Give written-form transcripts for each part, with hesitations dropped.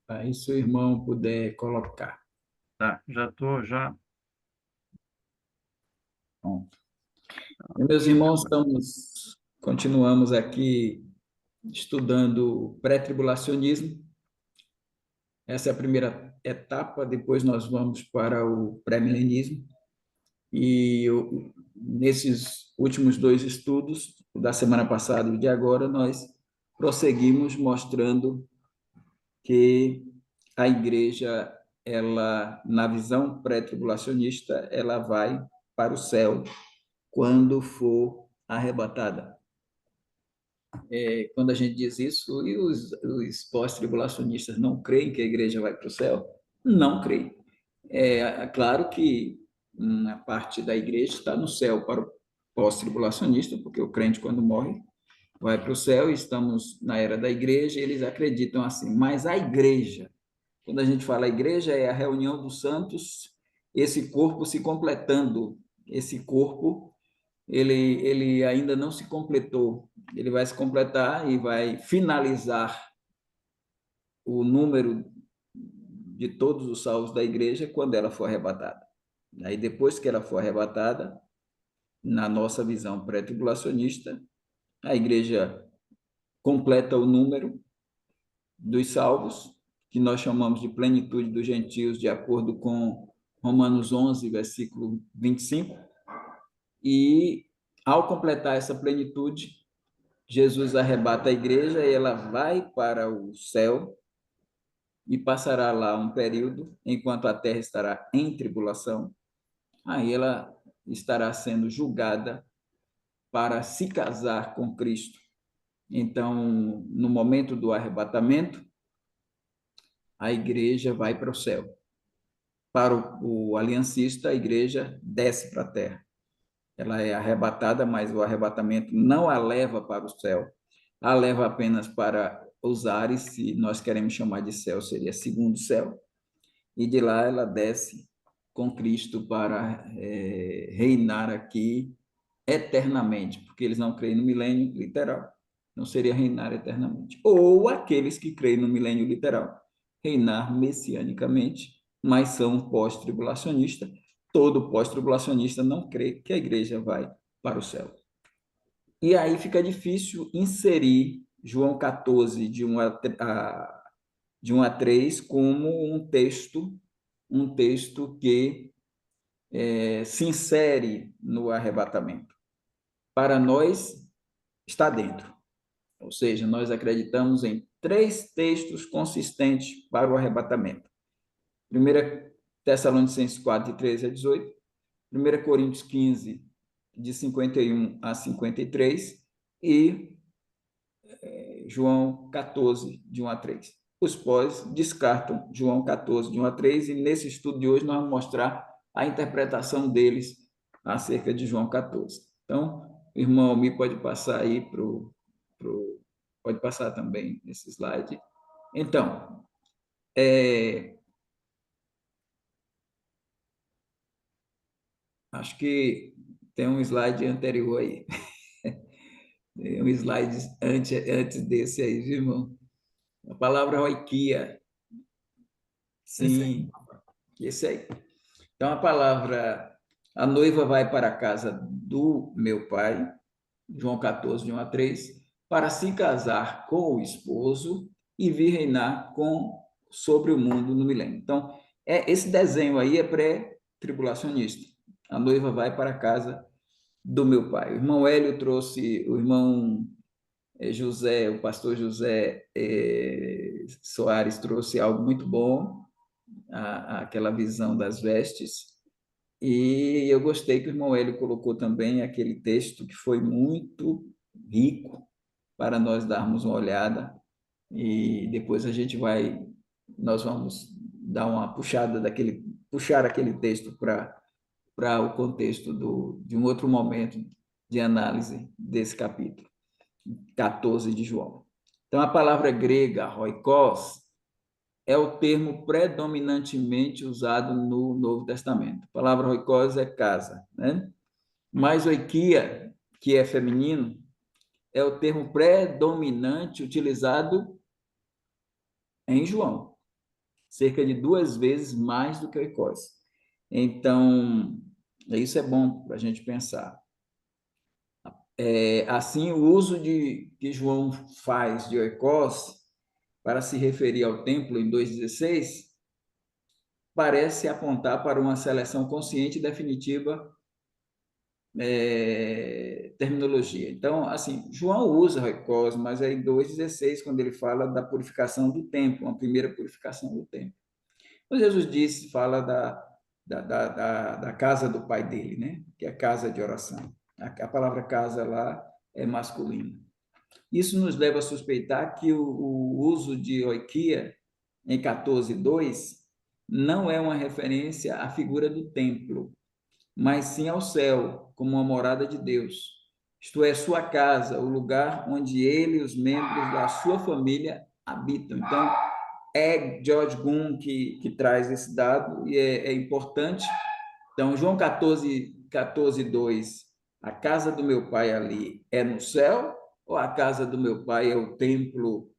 Aí, se o irmão puder colocar. Tá, já estou, já. Bom. E, meus irmãos, continuamos aqui estudando o pré-tribulacionismo. Essa é a primeira etapa, depois nós vamos para o pré-milenismo. Nesses últimos dois estudos, da semana passada e de agora, nós prosseguimos mostrando que a igreja, ela, na visão pré-tribulacionista, ela vai para o céu quando for arrebatada. Quando a gente diz isso, e os pós-tribulacionistas não creem que a igreja vai para o céu? Não creem. Claro que uma parte da igreja está no céu para o pós-tribulacionista, porque o crente, quando morre, vai para o céu, e estamos na era da igreja, e eles acreditam assim, mas a igreja, quando a gente fala igreja, é a reunião dos santos, esse corpo se completando, esse corpo, ele ainda não se completou, ele vai se completar e vai finalizar o número de todos os salvos da igreja quando ela for arrebatada. Aí, depois que ela for arrebatada, na nossa visão pré-tribulacionista, a igreja completa o número dos salvos, que nós chamamos de plenitude dos gentios, de acordo com Romanos 11, versículo 25. E, ao completar essa plenitude, Jesus arrebata a igreja e ela vai para o céu e passará lá um período, enquanto a terra estará em tribulação. Aí ela estará sendo julgada para se casar com Cristo. Então, no momento do arrebatamento, a igreja vai para o céu. Para o aliancista, a igreja desce para a terra. Ela é arrebatada, mas o arrebatamento não a leva para o céu, a leva apenas para os ares, se nós queremos chamar de céu, seria segundo céu, e de lá ela desce com Cristo para reinar aqui eternamente, porque eles não creem no milênio literal, não seria reinar eternamente. Ou aqueles que creem no milênio literal, reinar messianicamente, mas são pós-tribulacionistas. Todo pós-tribulacionista não crê que a igreja vai para o céu. E aí fica difícil inserir João 14, de 1 a 3, como um texto que se insere no arrebatamento. Para nós, está dentro. Ou seja, nós acreditamos em três textos consistentes para o arrebatamento. 1 Tessalonicenses 4, de 13 a 18, 1 Coríntios 15, de 51 a 53, e João 14, de 1 a 3. Os pós descartam João 14, de 1 a 3, e nesse estudo de hoje nós vamos mostrar a interpretação deles acerca de João 14. Então, o irmão Almir pode passar aí pode passar também esse slide. Então, acho que tem um slide anterior aí. Tem um slide antes desse aí, viu, irmão? A palavra oikia. Sim, esse aí. Então, a noiva vai para a casa do meu pai, João 14, de 1 a 3, para se casar com o esposo e vir reinar sobre o mundo no milênio. Então, esse desenho aí é pré-tribulacionista. A noiva vai para a casa do meu pai. O irmão Hélio trouxe, o irmão José, o pastor José Soares trouxe algo muito bom, aquela visão das vestes. E eu gostei que o irmão Hélio colocou também aquele texto que foi muito rico para nós darmos uma olhada. E depois nós vamos dar uma puxar aquele texto para o contexto de um outro momento de análise desse capítulo 14 de João. Então, a palavra grega, oikos, é o termo predominantemente usado no Novo Testamento. A palavra oikos é casa, né? Mas oikia, que é feminino, é o termo predominante utilizado em João, cerca de 2 vezes mais do que oikos. Então, isso é bom para a gente pensar. Assim, o uso que João faz de oikos para se referir ao templo em 2,16 parece apontar para uma seleção consciente e definitiva terminologia. Então, assim, João usa oikos, mas é em 2,16 quando ele fala da purificação do templo, uma primeira purificação do templo. Então, Jesus disse, fala da casa do pai dele, né? Que é a casa de oração. A palavra casa lá é masculina. Isso nos leva a suspeitar que o uso de oikia em 14:2 não é uma referência à figura do templo, mas sim ao céu, como uma morada de Deus. Isto é, sua casa, o lugar onde ele e os membros da sua família habitam. Então, é George Gunn que traz esse dado e é importante. Então, João 14:2, a casa do meu pai ali é no céu, ou a casa do meu pai é o templo?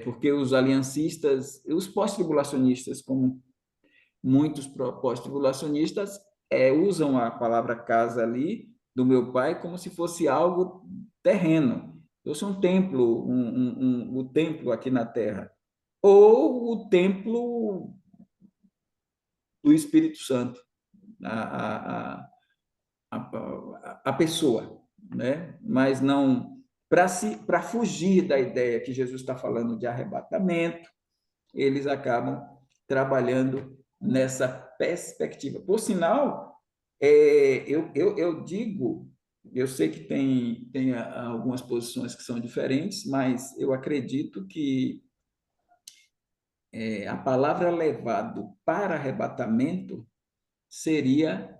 Porque os aliancistas, os pós-tribulacionistas, como muitos pós-tribulacionistas, usam a palavra casa ali do meu pai como se fosse algo terreno. Fosse um templo, o templo aqui na terra. Ou o templo do Espírito Santo, a, a pessoa, né? Mas não para fugir da ideia que Jesus está falando de arrebatamento, eles acabam trabalhando nessa perspectiva. Por sinal, eu digo, eu sei que tem algumas posições que são diferentes, mas eu acredito que a palavra levado para arrebatamento seria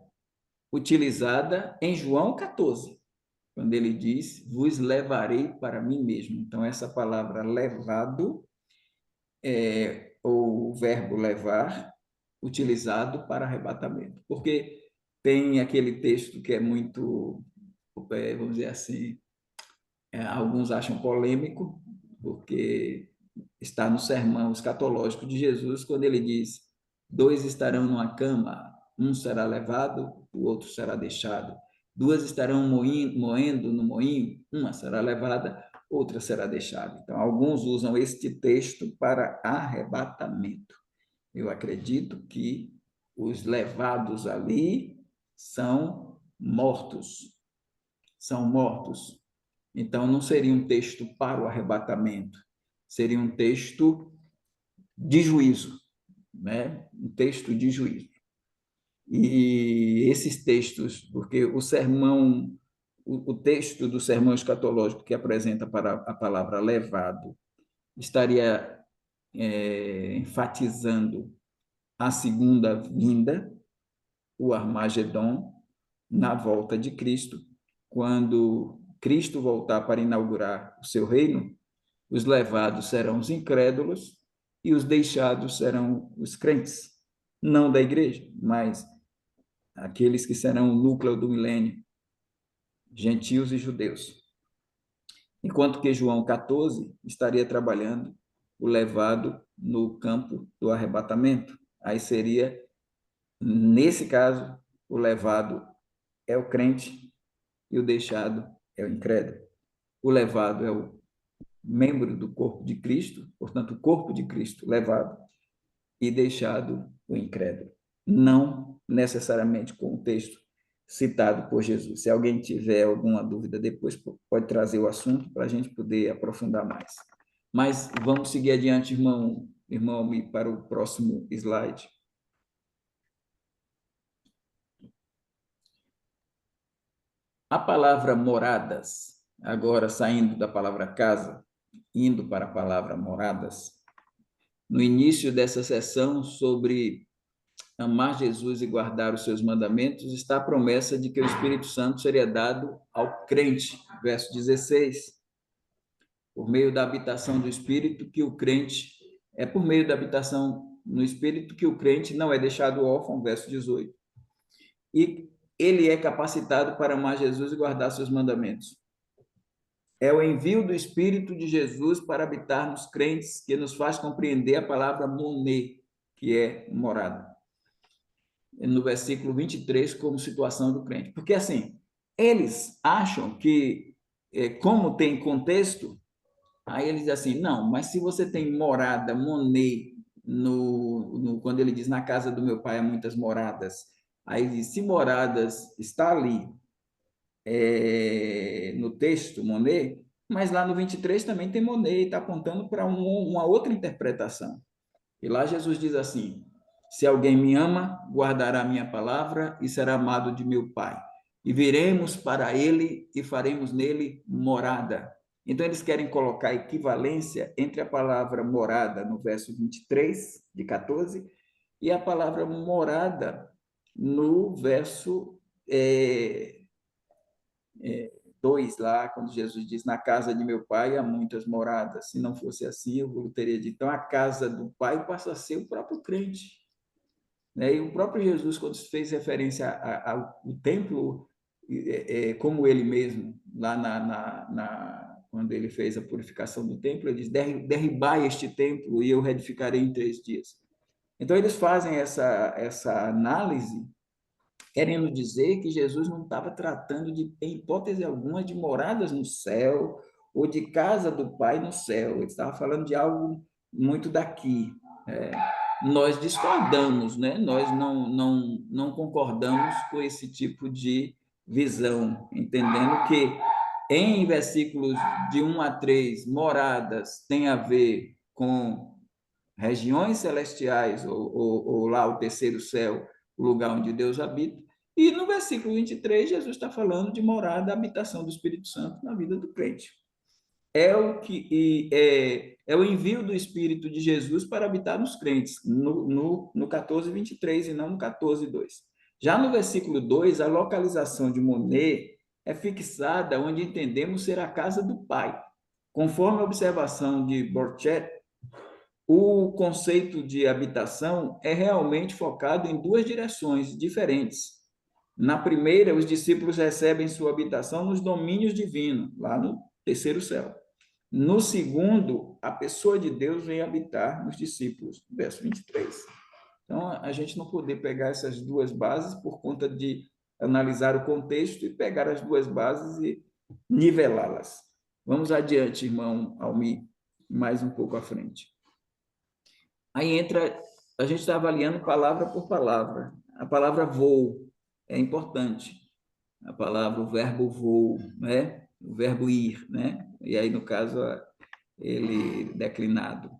utilizada em João 14, quando ele diz: vos levarei para mim mesmo. Então, essa palavra levado o verbo levar, utilizado para arrebatamento. Porque tem aquele texto que é muito, vamos dizer assim, alguns acham polêmico, porque está no sermão escatológico de Jesus, quando ele diz: dois estarão numa cama, um será levado, o outro será deixado. Duas estarão moendo no moinho, uma será levada, outra será deixada. Então, alguns usam este texto para arrebatamento. Eu acredito que os levados ali são mortos. São mortos. Então, não seria um texto para o arrebatamento, seria um texto de juízo, né? Um texto de juízo. E esses textos, porque o sermão, o texto do sermão escatológico que apresenta para a palavra levado, estaria enfatizando a segunda vinda, o Armagedon, na volta de Cristo, quando Cristo voltar para inaugurar o seu reino, os levados serão os incrédulos e os deixados serão os crentes, não da igreja, mas aqueles que serão o núcleo do milênio, gentios e judeus. Enquanto que João 14 estaria trabalhando o levado no campo do arrebatamento. Aí seria, nesse caso, o levado é o crente e o deixado é o incrédulo. O levado é o membro do corpo de Cristo, portanto, o corpo de Cristo levado, e deixado o incrédulo. Não necessariamente com o texto citado por Jesus. Se alguém tiver alguma dúvida depois, pode trazer o assunto para a gente poder aprofundar mais. Mas vamos seguir adiante, irmão, para o próximo slide. A palavra moradas, agora saindo da palavra casa, indo para a palavra moradas, no início dessa sessão sobre amar Jesus e guardar os seus mandamentos, está a promessa de que o Espírito Santo seria dado ao crente, verso 16. Por meio da habitação do Espírito que o crente, é por meio da habitação no Espírito que o crente não é deixado órfão, verso 18. E ele é capacitado para amar Jesus e guardar seus mandamentos. É o envio do Espírito de Jesus para habitar nos crentes que nos faz compreender a palavra moné, que é morada, no versículo 23, como situação do crente. Porque, assim, eles acham que, como tem contexto, aí eles dizem assim, não, mas se você tem morada, moné, quando ele diz, na casa do meu pai há muitas moradas, aí ele diz, se moradas está ali, no texto, moné, mas lá no 23 também tem moné, e está apontando para uma outra interpretação. E lá Jesus diz assim: se alguém me ama, guardará a minha palavra e será amado de meu Pai. E viremos para ele e faremos nele morada. Então, eles querem colocar equivalência entre a palavra morada, no verso 23, de 14, e a palavra morada no verso 2, lá, quando Jesus diz: na casa de meu pai há muitas moradas. Se não fosse assim, eu teria dito. Então, a casa do pai passa a ser o próprio crente. Né? E o próprio Jesus, quando fez referência ao templo, como ele mesmo, lá quando ele fez a purificação do templo, ele diz: derribai este templo e eu reedificarei em 3 dias. Então, eles fazem essa análise querendo dizer que Jesus não estava tratando de, em hipótese alguma, de moradas no céu ou de casa do Pai no céu. Ele estava falando de algo muito daqui. É, nós discordamos, né? Nós não concordamos com esse tipo de visão, entendendo que em versículos de 1 a 3, moradas tem a ver com regiões celestiais, ou lá o terceiro céu, o lugar onde Deus habita. E no versículo 23, Jesus está falando de morada, habitação do Espírito Santo na vida do crente. É o envio do Espírito de Jesus para habitar nos crentes, no 14, 23, e não no 14, 2. Já no versículo 2, a localização de Monet é fixada onde entendemos ser a casa do Pai. Conforme a observação de Borchet, o conceito de habitação é realmente focado em duas direções diferentes. Na primeira, os discípulos recebem sua habitação nos domínios divinos, lá no terceiro céu. No segundo, a pessoa de Deus vem habitar nos discípulos, verso 23. Então, a gente não poder pegar essas duas bases por conta de analisar o contexto e pegar as duas bases e nivelá-las. Vamos adiante, irmão Almi, mais um pouco à frente. Aí entra, a gente está avaliando palavra por palavra. A palavra vou é importante. A palavra, o verbo vou, né? O verbo ir, né? E aí, no caso, ele declinado.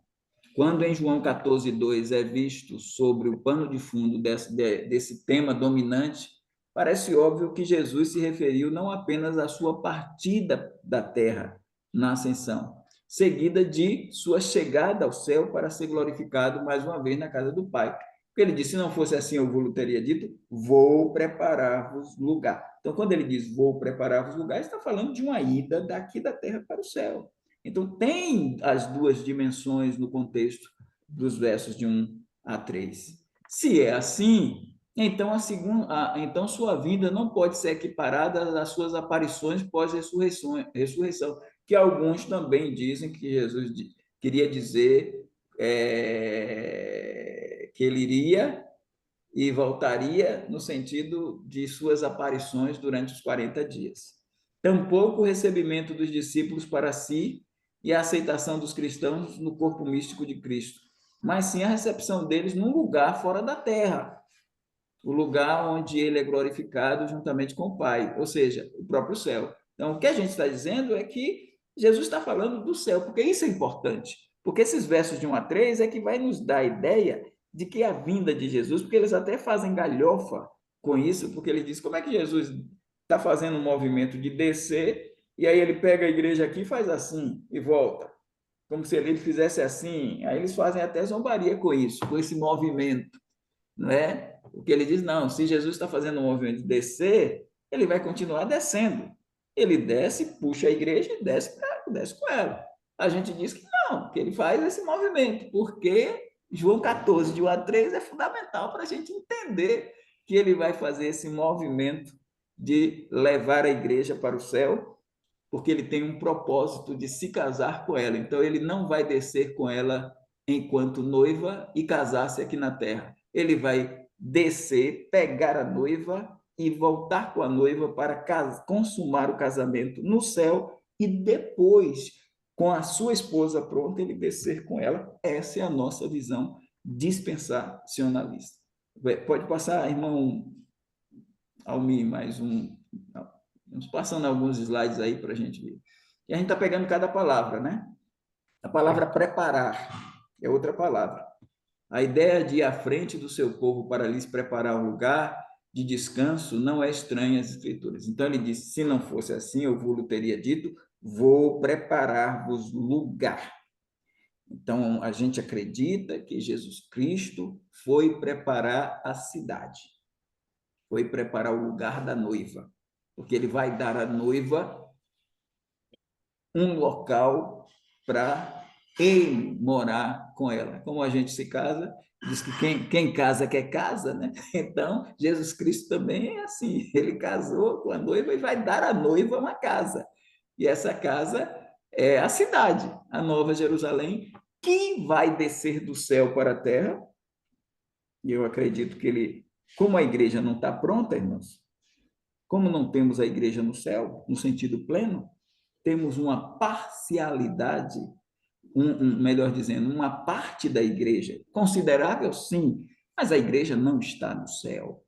Quando em João 14, 2 é visto sobre o pano de fundo desse tema dominante, parece óbvio que Jesus se referiu não apenas à sua partida da terra na ascensão, seguida de sua chegada ao céu para ser glorificado mais uma vez na casa do Pai. Porque ele disse: se não fosse assim, eu vos teria dito, vou preparar-vos lugar. Então, quando ele diz vou preparar-vos lugar, está falando de uma ida daqui da terra para o céu. Então, tem as duas dimensões no contexto dos versos de 1 a 3. Se é assim, então, então sua vinda não pode ser equiparada às suas aparições pós-ressurreição, que alguns também dizem que Jesus queria dizer que ele iria e voltaria no sentido de suas aparições durante os 40 dias. Tampouco o recebimento dos discípulos para si e a aceitação dos cristãos no corpo místico de Cristo, mas sim a recepção deles num lugar fora da terra, o lugar onde ele é glorificado juntamente com o Pai, ou seja, o próprio céu. Então, o que a gente está dizendo é que Jesus está falando do céu, porque isso é importante, porque esses versos de 1 a 3 é que vai nos dar a ideia de que a vinda de Jesus, porque eles até fazem galhofa com isso, porque ele diz como é que Jesus está fazendo um movimento de descer, e aí ele pega a igreja aqui e faz assim, e volta, como se ele fizesse assim. Aí eles fazem até zombaria com isso, com esse movimento, não é? Porque ele diz, não, se Jesus está fazendo um movimento de descer, ele vai continuar descendo. Ele desce, puxa a igreja e desce com ela. A gente diz que não, que ele faz esse movimento, porque João 14, de 1 a 3, é fundamental para a gente entender que ele vai fazer esse movimento de levar a igreja para o céu porque ele tem um propósito de se casar com ela. Então, ele não vai descer com ela enquanto noiva e casar-se aqui na terra. Ele vai descer, pegar a noiva e voltar com a noiva para consumar o casamento no céu e depois, com a sua esposa pronta, ele descer com ela. Essa é a nossa visão dispensacionalista. Pode passar, irmão Almir, mais um. Vamos passando alguns slides aí para a gente ver. E a gente está pegando cada palavra, né? A palavra preparar é outra palavra. A ideia de ir à frente do seu povo para lhes preparar um lugar de descanso não é estranha às Escrituras. Então ele diz: se não fosse assim, eu vos teria dito, vou preparar-vos lugar. Então a gente acredita que Jesus Cristo foi preparar a cidade, foi preparar o lugar da noiva, porque ele vai dar à noiva um local para ele morar com ela. Como a gente se casa, diz que quem casa quer casa, né? Então, Jesus Cristo também é assim. Ele casou com a noiva e vai dar à noiva uma casa. E essa casa é a cidade, a Nova Jerusalém, que vai descer do céu para a terra. E eu acredito que ele, como a igreja não está pronta, irmãos, como não temos a igreja no céu, no sentido pleno, temos uma parcialidade, melhor dizendo, uma parte da igreja, considerável sim, mas a igreja não está no céu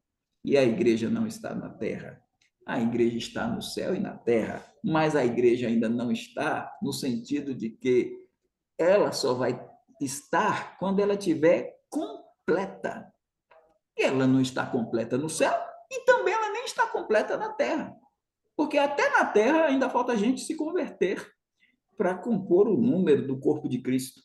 e a igreja não está na terra. A igreja está no céu e na terra, mas a igreja ainda não está no sentido de que ela só vai estar quando ela estiver completa. E ela não está completa no céu e também ela nem está completa na terra. Porque até na terra ainda falta gente se converter para compor o número do corpo de Cristo,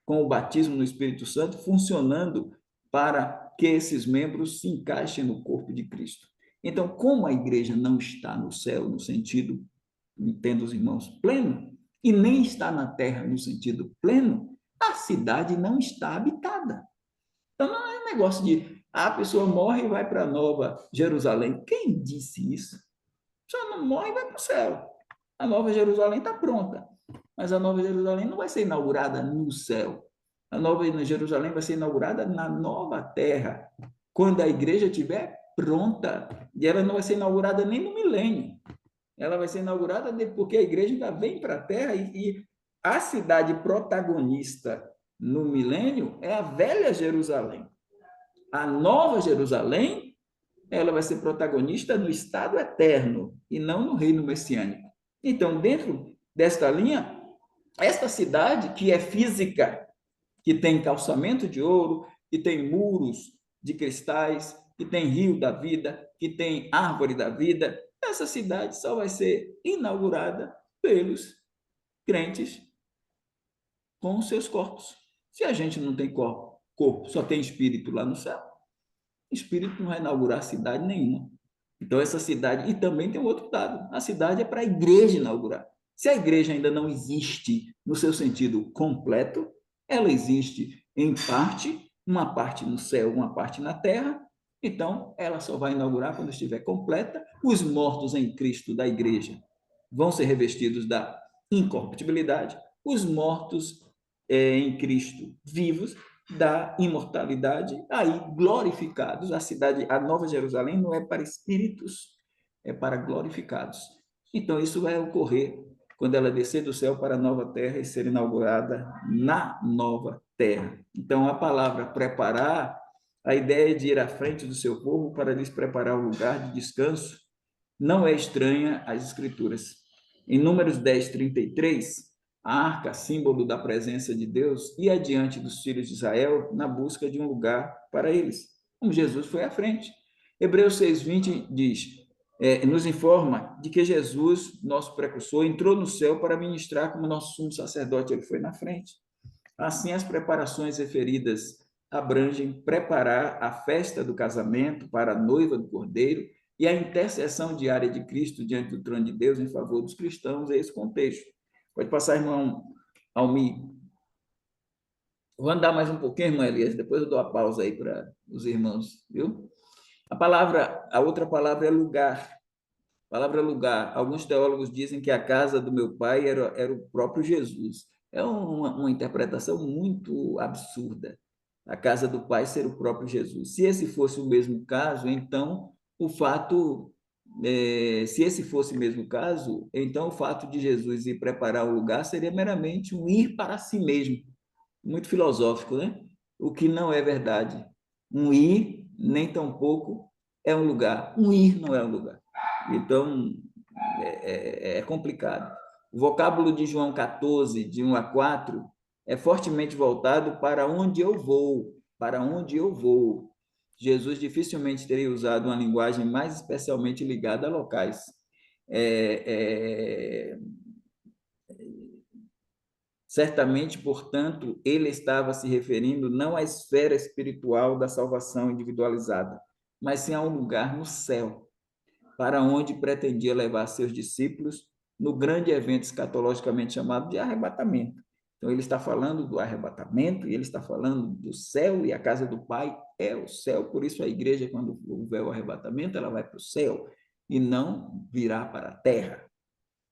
com o batismo no Espírito Santo funcionando para que esses membros se encaixem no corpo de Cristo. Então, como a igreja não está no céu, no sentido, entendo os irmãos, pleno, e nem está na terra no sentido pleno, a cidade não está habitada. Então, não é um negócio de a pessoa morre e vai para Nova Jerusalém. Quem disse isso? A pessoa não morre e vai para o céu. A Nova Jerusalém está pronta, mas a Nova Jerusalém não vai ser inaugurada no céu. A Nova Jerusalém vai ser inaugurada na nova terra, quando a igreja estiver pronta. E ela não vai ser inaugurada nem no milênio. Ela vai ser inaugurada porque a igreja ainda vem para a terra e a cidade protagonista no milênio é a velha Jerusalém. A nova Jerusalém, ela vai ser protagonista no estado eterno e não no reino messiânico. Então, dentro desta linha, esta cidade que é física, que tem calçamento de ouro, que tem muros de cristais, que tem rio da vida, que tem árvore da vida, essa cidade só vai ser inaugurada pelos crentes com os seus corpos. Se a gente não tem corpo, só tem espírito lá no céu, espírito não vai inaugurar cidade nenhuma. Então, essa cidade, e também tem um outro dado, a cidade é para a igreja inaugurar. Se a igreja ainda não existe no seu sentido completo, ela existe em parte, uma parte no céu, uma parte na terra, então ela só vai inaugurar quando estiver completa. Os mortos em Cristo da igreja vão ser revestidos da incorruptibilidade, os mortos em Cristo vivos da imortalidade, aí glorificados. A cidade, a Nova Jerusalém não é para espíritos, é para glorificados. Então, isso vai ocorrer quando ela descer do céu para a nova terra e ser inaugurada na nova terra. Então, a palavra preparar, a ideia de ir à frente do seu povo para lhes preparar um lugar de descanso, não é estranha às Escrituras. Em Números 10, 33, a arca, símbolo da presença de Deus, ia adiante dos filhos de Israel na busca de um lugar para eles, como Jesus foi à frente. Hebreus 6,20 diz, nos informa de que Jesus, nosso precursor, entrou no céu para ministrar como nosso sumo sacerdote, ele foi na frente. Assim, as preparações referidas abrangem preparar a festa do casamento para a noiva do Cordeiro e a intercessão diária de Cristo diante do trono de Deus em favor dos cristãos, é esse contexto. Pode passar, irmão Almir. Vou andar mais um pouquinho, irmão Elias, depois eu dou a pausa aí para os irmãos, viu? A outra palavra é lugar. Palavra lugar. Alguns teólogos dizem que a casa do meu pai era o próprio Jesus. É uma interpretação muito absurda. A casa do pai ser o próprio Jesus. Se esse fosse o mesmo caso, então o fato, se esse fosse o mesmo caso, então o fato de Jesus ir preparar o lugar seria meramente um ir para si mesmo. Muito filosófico, né? O que não é verdade. Um ir, nem tampouco é um lugar. Um ir não é um lugar. Então, é complicado. O vocábulo de João 14, de 1 a 4, é fortemente voltado para onde eu vou, para onde eu vou. Jesus dificilmente teria usado uma linguagem mais especialmente ligada a locais. É, é, Certamente, portanto, ele estava se referindo não à esfera espiritual da salvação individualizada, mas sim a um lugar no céu, para onde pretendia levar seus discípulos no grande evento escatologicamente chamado de arrebatamento. Então, ele está falando do arrebatamento, e ele está falando do céu, e a casa do Pai é o céu, por isso a igreja, quando houver o arrebatamento, ela vai para o céu, e não virá para a terra.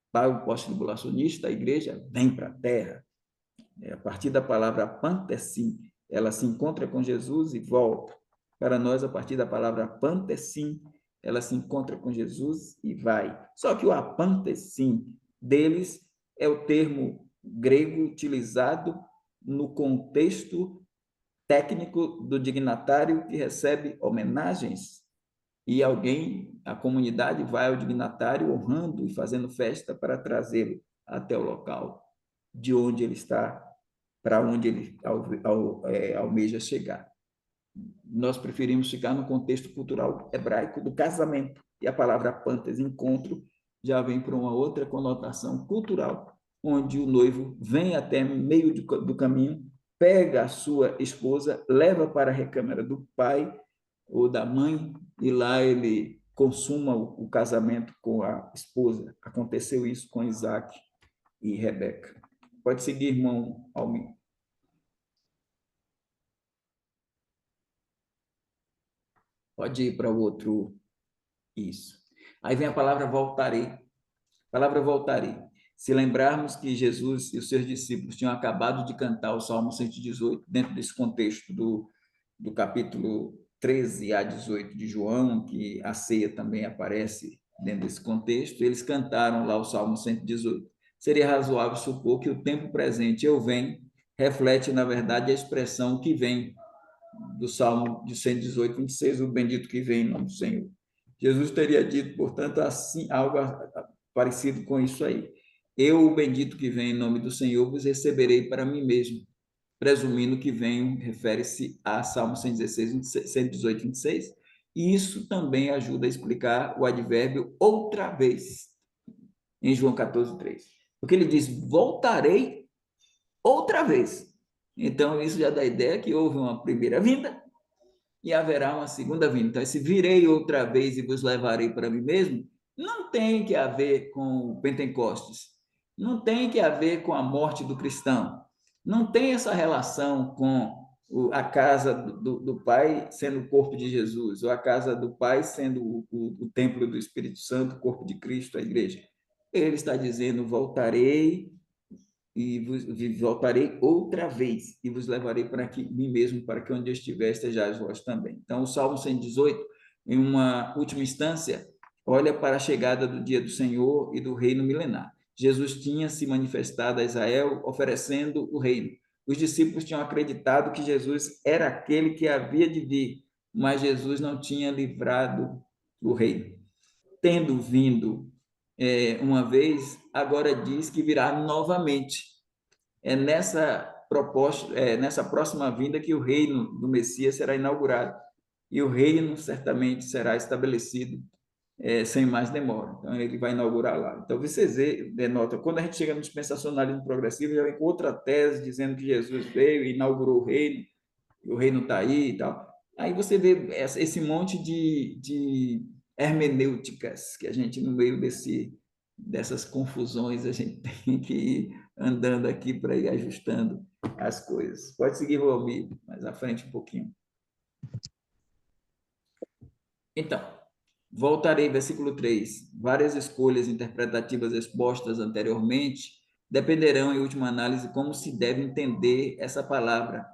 Para o pós-tribulacionista, a igreja vem para a terra. A partir da palavra pantessim, ela se encontra com Jesus e volta. Para nós, a partir da palavra pantessim, ela se encontra com Jesus e vai. Só que o apantessim deles é o termo grego utilizado no contexto técnico do dignatário que recebe homenagens e alguém, a comunidade vai ao dignatário honrando e fazendo festa para trazê-lo até o local de onde ele está, para onde ele almeja chegar. Nós preferimos ficar no contexto cultural hebraico do casamento, e a palavra pantes, encontro, já vem para uma outra conotação cultural, onde o noivo vem até meio do caminho, pega a sua esposa, leva para a recâmara do pai ou da mãe, e lá ele consuma o casamento com a esposa. Aconteceu isso com Isaac e Rebeca. Pode seguir, irmão Almir. Pode ir para o outro. Isso. Aí vem a palavra voltarei. A palavra voltarei. Se lembrarmos que Jesus e os seus discípulos tinham acabado de cantar o Salmo 118, dentro desse contexto do capítulo 13 a 18 de João, que a ceia também aparece dentro desse contexto, eles cantaram lá o Salmo 118. Seria razoável supor que o tempo presente, eu venho, reflete, na verdade, a expressão que vem do Salmo de 118, 26, o bendito que vem em nome do Senhor. Jesus teria dito, portanto, assim, algo parecido com isso aí. Eu, o bendito que vem em nome do Senhor, vos receberei para mim mesmo. Presumindo que venho, refere-se a Salmo 116, 118, 26. E isso também ajuda a explicar o advérbio outra vez, em João 14, 3. Porque ele diz, voltarei outra vez. Então, isso já dá a ideia que houve uma primeira vinda, e haverá uma segunda vinda. Então, esse virei outra vez e vos levarei para mim mesmo, não tem que haver com o Pentecostes, não tem que haver com a morte do cristão, não tem essa relação com a casa do Pai sendo o corpo de Jesus, ou a casa do Pai sendo o templo do Espírito Santo, o corpo de Cristo, a igreja. Ele está dizendo: voltarei e voltarei outra vez e vos levarei para aqui, mim mesmo, para que onde eu estiver estejais vós também. Então, o Salmo 118, em uma última instância, olha para a chegada do dia do Senhor e do reino milenar. Jesus tinha se manifestado a Israel oferecendo o reino. Os discípulos tinham acreditado que Jesus era aquele que havia de vir, mas Jesus não tinha livrado o reino. Tendo vindo uma vez, agora diz que virá novamente. É nessa proposta, nessa próxima vinda que o reino do Messias será inaugurado. E o reino certamente será estabelecido sem mais demora. Então, ele vai inaugurar lá. Então, vocês denotam, quando a gente chega no dispensacionalismo progressivo, já vem com outra tese dizendo que Jesus veio e inaugurou o reino está aí e tal. Aí você vê esse monte de hermenêuticas que a gente, no meio dessas confusões, a gente tem que ir andando aqui para ir ajustando as coisas. Pode seguir, Valmir, mais à frente um pouquinho. Então, Voltarei, versículo 3. Várias escolhas interpretativas expostas anteriormente dependerão, em última análise, como se deve entender essa palavra,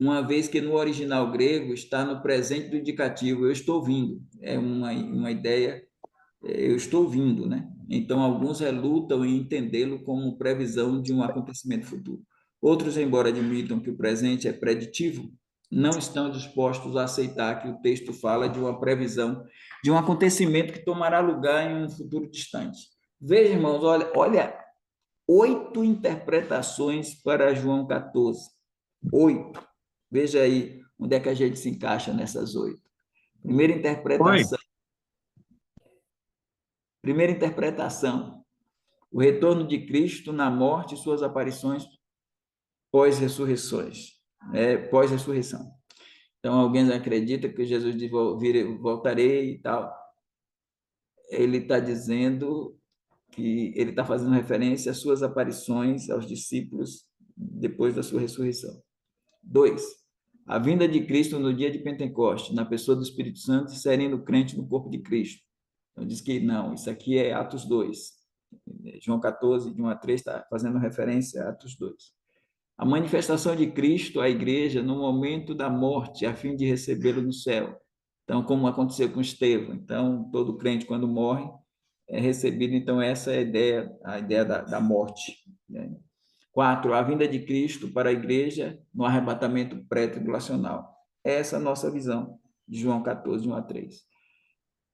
uma vez que no original grego está no presente do indicativo, eu estou vindo. É uma ideia, eu estou vindo, né? Então, alguns relutam em entendê-lo como previsão de um acontecimento futuro. Outros, embora admitam que o presente é preditivo, não estão dispostos a aceitar que o texto fala de uma previsão de um acontecimento que tomará lugar em um futuro distante. Veja, irmãos, olha 8 interpretações para João 14. 8. Veja aí onde é que a gente se encaixa nessas 8. Primeira Oi, interpretação. Primeira interpretação. O retorno de Cristo na morte e suas aparições pós-ressurreições, pós-ressurreição. Então, alguém acredita que Jesus diz, voltarei e tal. Ele está dizendo que ele está fazendo referência às suas aparições aos discípulos depois da sua ressurreição. 2. A vinda de Cristo no dia de Pentecoste, na pessoa do Espírito Santo, inserindo o crente no corpo de Cristo. Então, diz que não, isso aqui é Atos 2. João 14, de 1 a 3, está fazendo referência a Atos 2. A manifestação de Cristo à igreja no momento da morte, a fim de recebê-lo no céu. Então, como aconteceu com Estevão. Então, todo crente, quando morre, é recebido. Então, essa é a ideia da morte. Né? 4. A vinda de Cristo para a igreja no arrebatamento pré-tribulacional. Essa é a nossa visão de João 14, 1 a 3.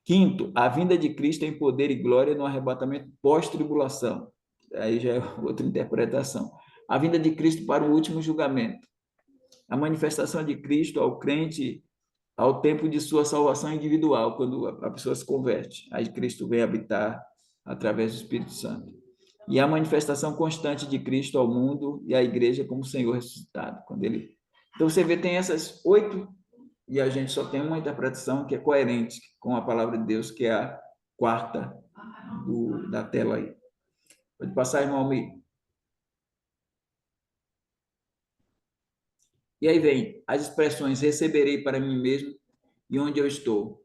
Quinto, a vinda de Cristo em poder e glória no arrebatamento pós-tribulação. Aí já é outra interpretação. A vinda de Cristo para o último julgamento. A manifestação de Cristo ao crente ao tempo de sua salvação individual, quando a pessoa se converte. Aí Cristo vem habitar através do Espírito Santo. E a manifestação constante de Cristo ao mundo e à igreja como Senhor ressuscitado. Quando ele... Então você vê, tem essas 8, e a gente só tem uma interpretação que é coerente com a palavra de Deus, que é a quarta da tela aí. Pode passar, irmão Almir. E aí vem as expressões receberei para mim mesmo e onde eu estou.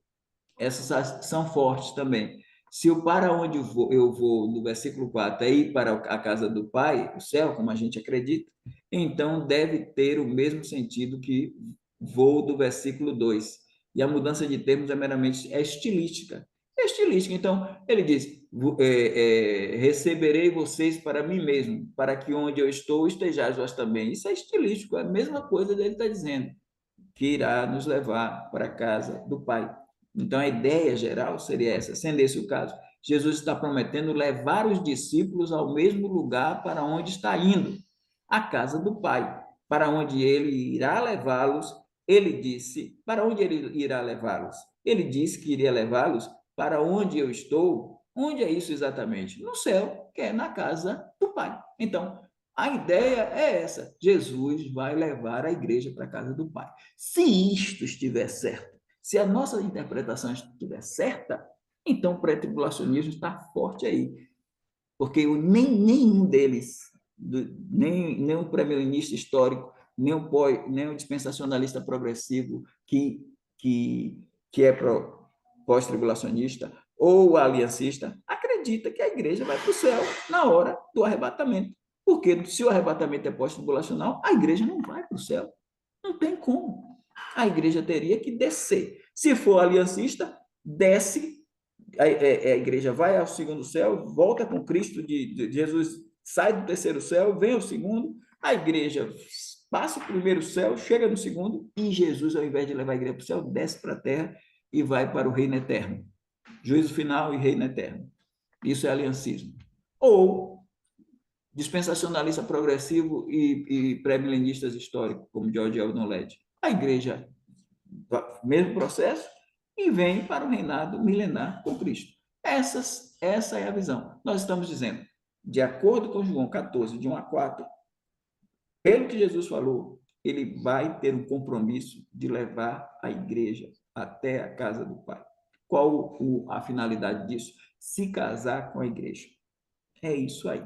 Essas são fortes também. Se o para onde eu vou no versículo 4 é ir para a casa do Pai, o céu, como a gente acredita, então deve ter o mesmo sentido que vou do versículo 2. E a mudança de termos é meramente estilística. É estilística. Então, ele diz: receberei vocês para mim mesmo, para que onde eu estou estejais vós também. Isso é estilístico, é a mesma coisa dele está dizendo que irá nos levar para a casa do Pai. Então, a ideia geral seria essa. Sendo esse o caso, Jesus está prometendo levar os discípulos ao mesmo lugar para onde está indo, a casa do Pai, para onde ele irá levá-los. Ele disse, para onde ele irá levá-los? Ele disse que iria levá-los para onde eu estou. Onde é isso exatamente? No céu, que é na casa do Pai. Então, a ideia é essa: Jesus vai levar a igreja para a casa do Pai. Se isto estiver certo, se a nossa interpretação estiver certa, então o pré-tribulacionismo está forte aí. Porque nenhum deles, nem o pré-milenista histórico, nem o dispensacionalista progressivo, que, que é pós-tribulacionista, ou o aliancista, acredita que a igreja vai para o céu na hora do arrebatamento. Porque se o arrebatamento é pós-tribulacional, a igreja não vai para o céu. Não tem como. A igreja teria que descer. Se for aliancista, desce, a igreja vai ao segundo céu, volta com Cristo, de Jesus sai do terceiro céu, vem ao segundo, a igreja passa o primeiro céu, chega no segundo, e Jesus, ao invés de levar a igreja para o céu, desce para a terra e vai para o reino eterno. Juízo final e reino eterno. Isso é aliancismo. Ou dispensacionalista progressivo e pré-milenistas históricos, como George Eldon Led. A igreja, mesmo processo, e vem para o reinado milenar com Cristo. Essa é a visão. Nós estamos dizendo, de acordo com João 14, de 1 a 4, pelo que Jesus falou, ele vai ter um compromisso de levar a igreja até a casa do Pai. Qual a finalidade disso? Se casar com a igreja. É isso aí.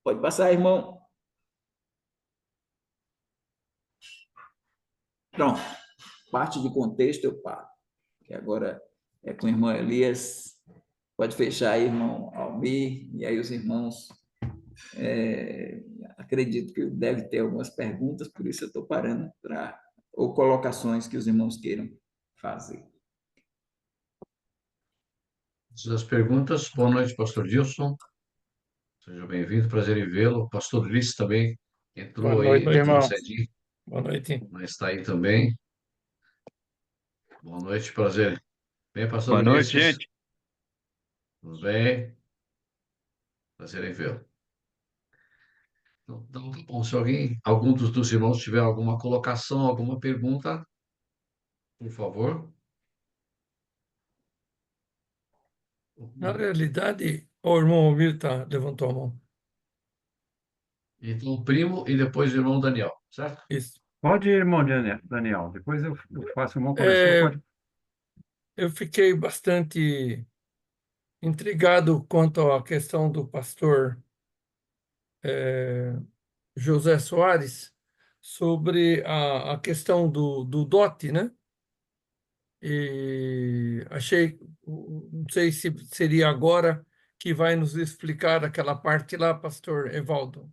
Pode passar, irmão. Pronto. Parte de contexto eu paro. Que agora com o irmão Elias. Pode fechar aí, irmão Almir, e aí os irmãos, acredito que deve ter algumas perguntas, por isso eu estou parando para, ou colocações que os irmãos queiram fazer. As perguntas. Boa noite, pastor Dilson. Seja bem-vindo, prazer em vê-lo. Pastor Ulisses também Boa entrou aí, noite, entrou irmão. cedinho, Boa noite. mas está aí também. Boa noite, prazer. Bem, pastor Boa noite, Ulisses, gente. tudo bem? Prazer em vê-lo. Então, tá bom, se algum dos irmãos tiver alguma colocação, alguma pergunta, por favor. Na realidade, o irmão Almir levantou a mão. Então, o primo e depois o irmão Daniel, certo? Isso. Pode ir, irmão Daniel. Depois eu faço, o irmão começou, É, pode. eu fiquei bastante intrigado quanto à questão do pastor José Soares sobre a questão do dote, né? E achei, não sei se seria agora que vai nos explicar aquela parte lá, pastor Evaldo.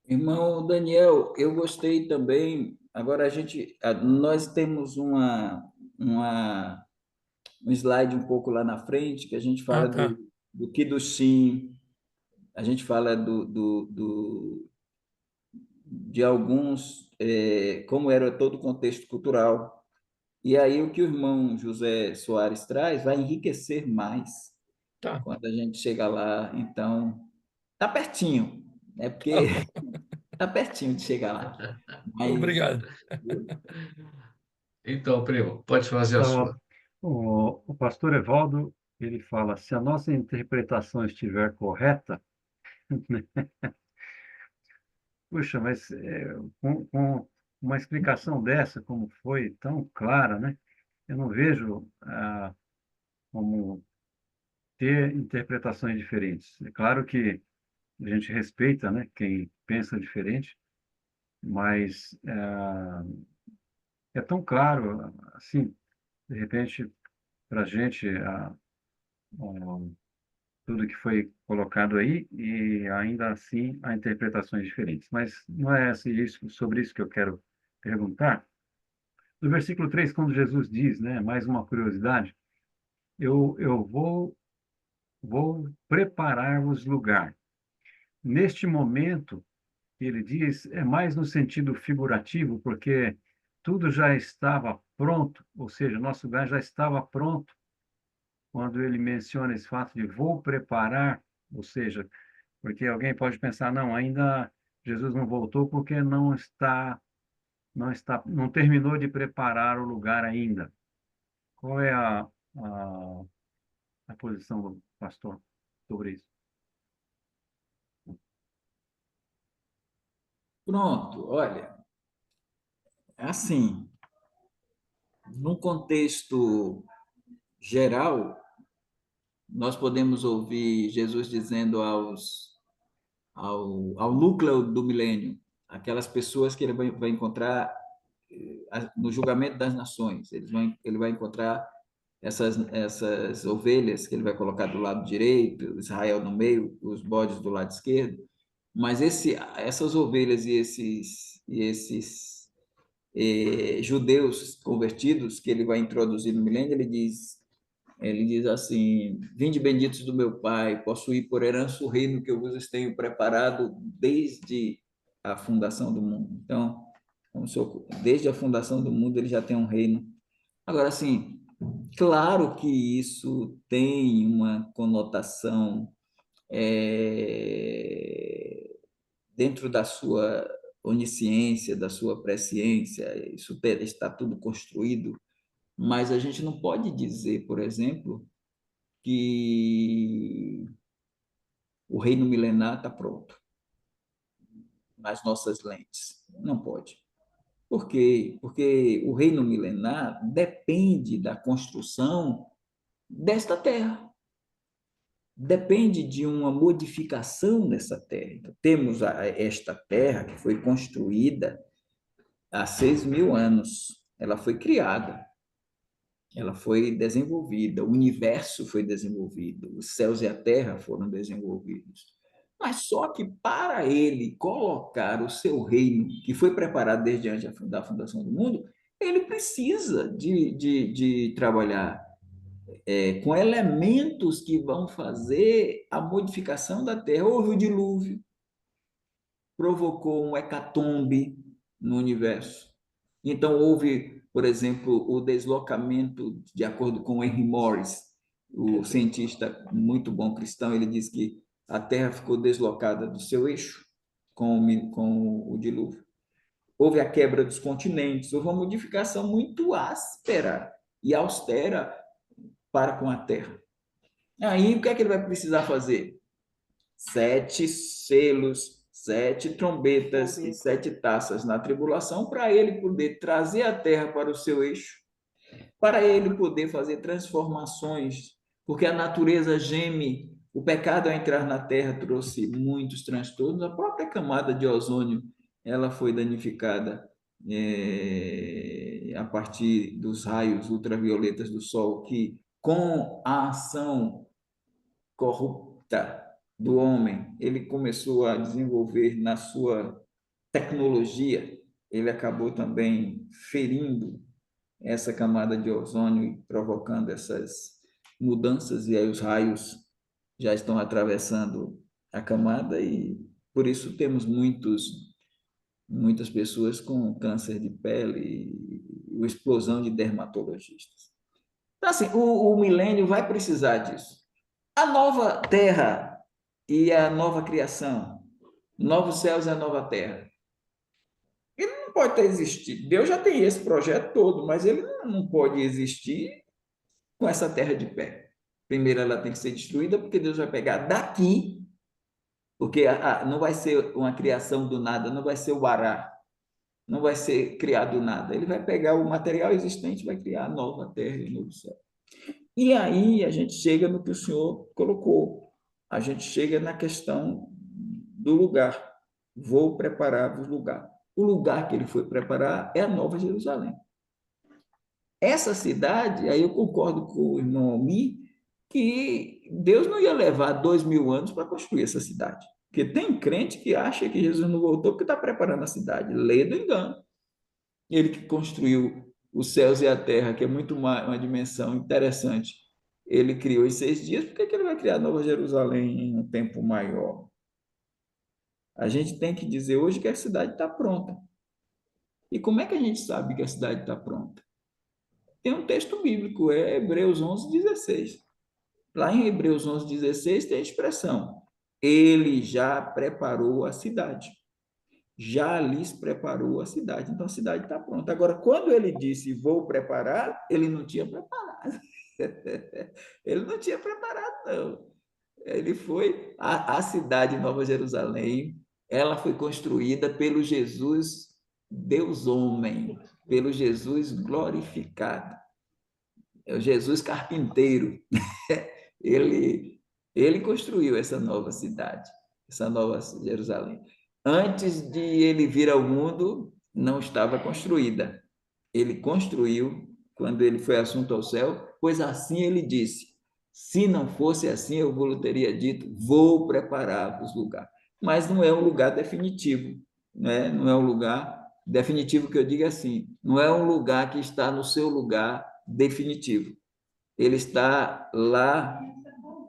Irmão Daniel, eu gostei também. Agora nós temos uma, um slide um pouco lá na frente que a gente Ah, fala tá. do Kiddushim, a gente fala de alguns, como era todo o contexto cultural. E aí o que o irmão José Soares traz vai enriquecer mais Tá. quando a gente chega lá. Então, tá pertinho, né? Tá Porque bom. tá pertinho de chegar lá. Mas Obrigado. Então, primo, pode fazer a Então, sua. o pastor Evaldo, ele fala, se a nossa interpretação estiver correta, puxa, mas com uma explicação dessa, como foi, tão clara, né? Eu não vejo como ter interpretações diferentes. É claro que a gente respeita, né, quem pensa diferente, mas é tão claro, assim, de repente, para a gente, tudo que foi colocado aí, e ainda assim há interpretações diferentes. Mas não é assim, sobre isso que eu quero perguntar. No versículo 3, quando Jesus diz, né, mais uma curiosidade, eu vou preparar-vos lugar. Neste momento, ele diz, é mais no sentido figurativo, porque tudo já estava pronto, ou seja, nosso lugar já estava pronto quando ele menciona esse fato de vou preparar, ou seja, porque alguém pode pensar, não, ainda Jesus não voltou porque não terminou de preparar o lugar ainda. Qual é a posição do pastor sobre isso? pronto, olha, assim, num contexto geral, nós podemos ouvir Jesus dizendo ao núcleo do milênio, aquelas pessoas que ele vai encontrar no julgamento das nações. Ele vai encontrar essas ovelhas que ele vai colocar do lado direito, Israel no meio, os bodes do lado esquerdo. Mas essas ovelhas e esses judeus convertidos que ele vai introduzir no milênio, ele diz assim: Vinde benditos do meu Pai, possuí por herança o reino que eu vos tenho preparado desde a fundação do mundo. Então, desde a fundação do mundo ele já tem um reino. Agora, assim, claro que isso tem uma conotação dentro da sua onisciência, da sua presciência, isso está tudo construído, mas a gente não pode dizer, por exemplo, que o reino milenar está pronto nas nossas lentes. Não pode. Por quê? Porque o reino milenar depende da construção desta terra. Depende de uma modificação nessa terra. Então, temos esta terra que foi construída há 6.000 anos. ela foi criada, ela foi desenvolvida, o universo foi desenvolvido, os céus e a terra foram desenvolvidos. Mas só que para ele colocar o seu reino, que foi preparado desde antes da fundação do mundo, ele precisa de trabalhar com elementos que vão fazer a modificação da terra. Houve o dilúvio, provocou um hecatombe no universo. Então, houve, por exemplo, o deslocamento, de acordo com Henry Morris, o cientista muito bom cristão, ele diz que a Terra ficou deslocada do seu eixo com o dilúvio. Houve a quebra dos continentes, houve uma modificação muito áspera e austera para com a Terra. Aí, o que é que ele vai precisar fazer? 7 selos, 7 trombetas e 7 taças na tribulação, para ele poder trazer a terra para o seu eixo, para ele poder fazer transformações, porque a natureza geme. O pecado ao entrar na terra trouxe muitos transtornos. A própria camada de ozônio ela foi danificada a partir dos raios ultravioletas do sol, que com a ação corrupta do homem, ele começou a desenvolver na sua tecnologia, ele acabou também ferindo essa camada de ozônio e provocando essas mudanças, e aí os raios já estão atravessando a camada, e por isso temos muitas pessoas com câncer de pele e explosão de dermatologistas. Então, assim, o milênio vai precisar disso. A nova terra e a nova criação, novos céus e a nova terra. Ele não pode ter existido. Deus já tem esse projeto todo, mas ele não pode existir com essa terra de pé. Primeiro ela tem que ser destruída, porque Deus vai pegar daqui, porque não vai ser uma criação do nada, não vai ser o Ará, não vai ser criado nada. Ele vai pegar o material existente e vai criar a nova terra e o novo céu. E aí a gente chega no que o senhor colocou. A gente chega na questão do lugar. Vou preparar o lugar. O lugar que ele foi preparar é a Nova Jerusalém. Essa cidade, aí eu concordo com o irmão Almir, que Deus não ia levar 2000 anos para construir essa cidade. Porque tem crente que acha que Jesus não voltou porque está preparando a cidade. Lê do engano. Ele que construiu os céus e a terra, que é muito uma dimensão interessante. Ele criou em 6 dias, por que ele vai criar Nova Jerusalém em um tempo maior? A gente tem que dizer hoje que a cidade está pronta. E como é que a gente sabe que a cidade está pronta? Tem um texto bíblico, é Hebreus 11:16. Lá em Hebreus 11:16 tem a expressão: ele já preparou a cidade. Já lhes preparou a cidade. Então a cidade está pronta. Agora, quando ele disse vou preparar, ele não tinha preparado. Ele não tinha preparado, não. Ele foi a cidade de Nova Jerusalém, ela foi construída pelo Jesus Deus homem, pelo Jesus glorificado. É o Jesus carpinteiro. Ele construiu essa nova cidade, essa nova Jerusalém. Antes de ele vir ao mundo, não estava construída. Ele construiu quando ele foi assunto ao céu, pois assim ele disse: se não fosse assim, eu vos teria dito, vou preparar-vos lugar. Mas não é um lugar definitivo, né? Não é um lugar definitivo que eu digo assim, não é um lugar que está no seu lugar definitivo. Ele está lá,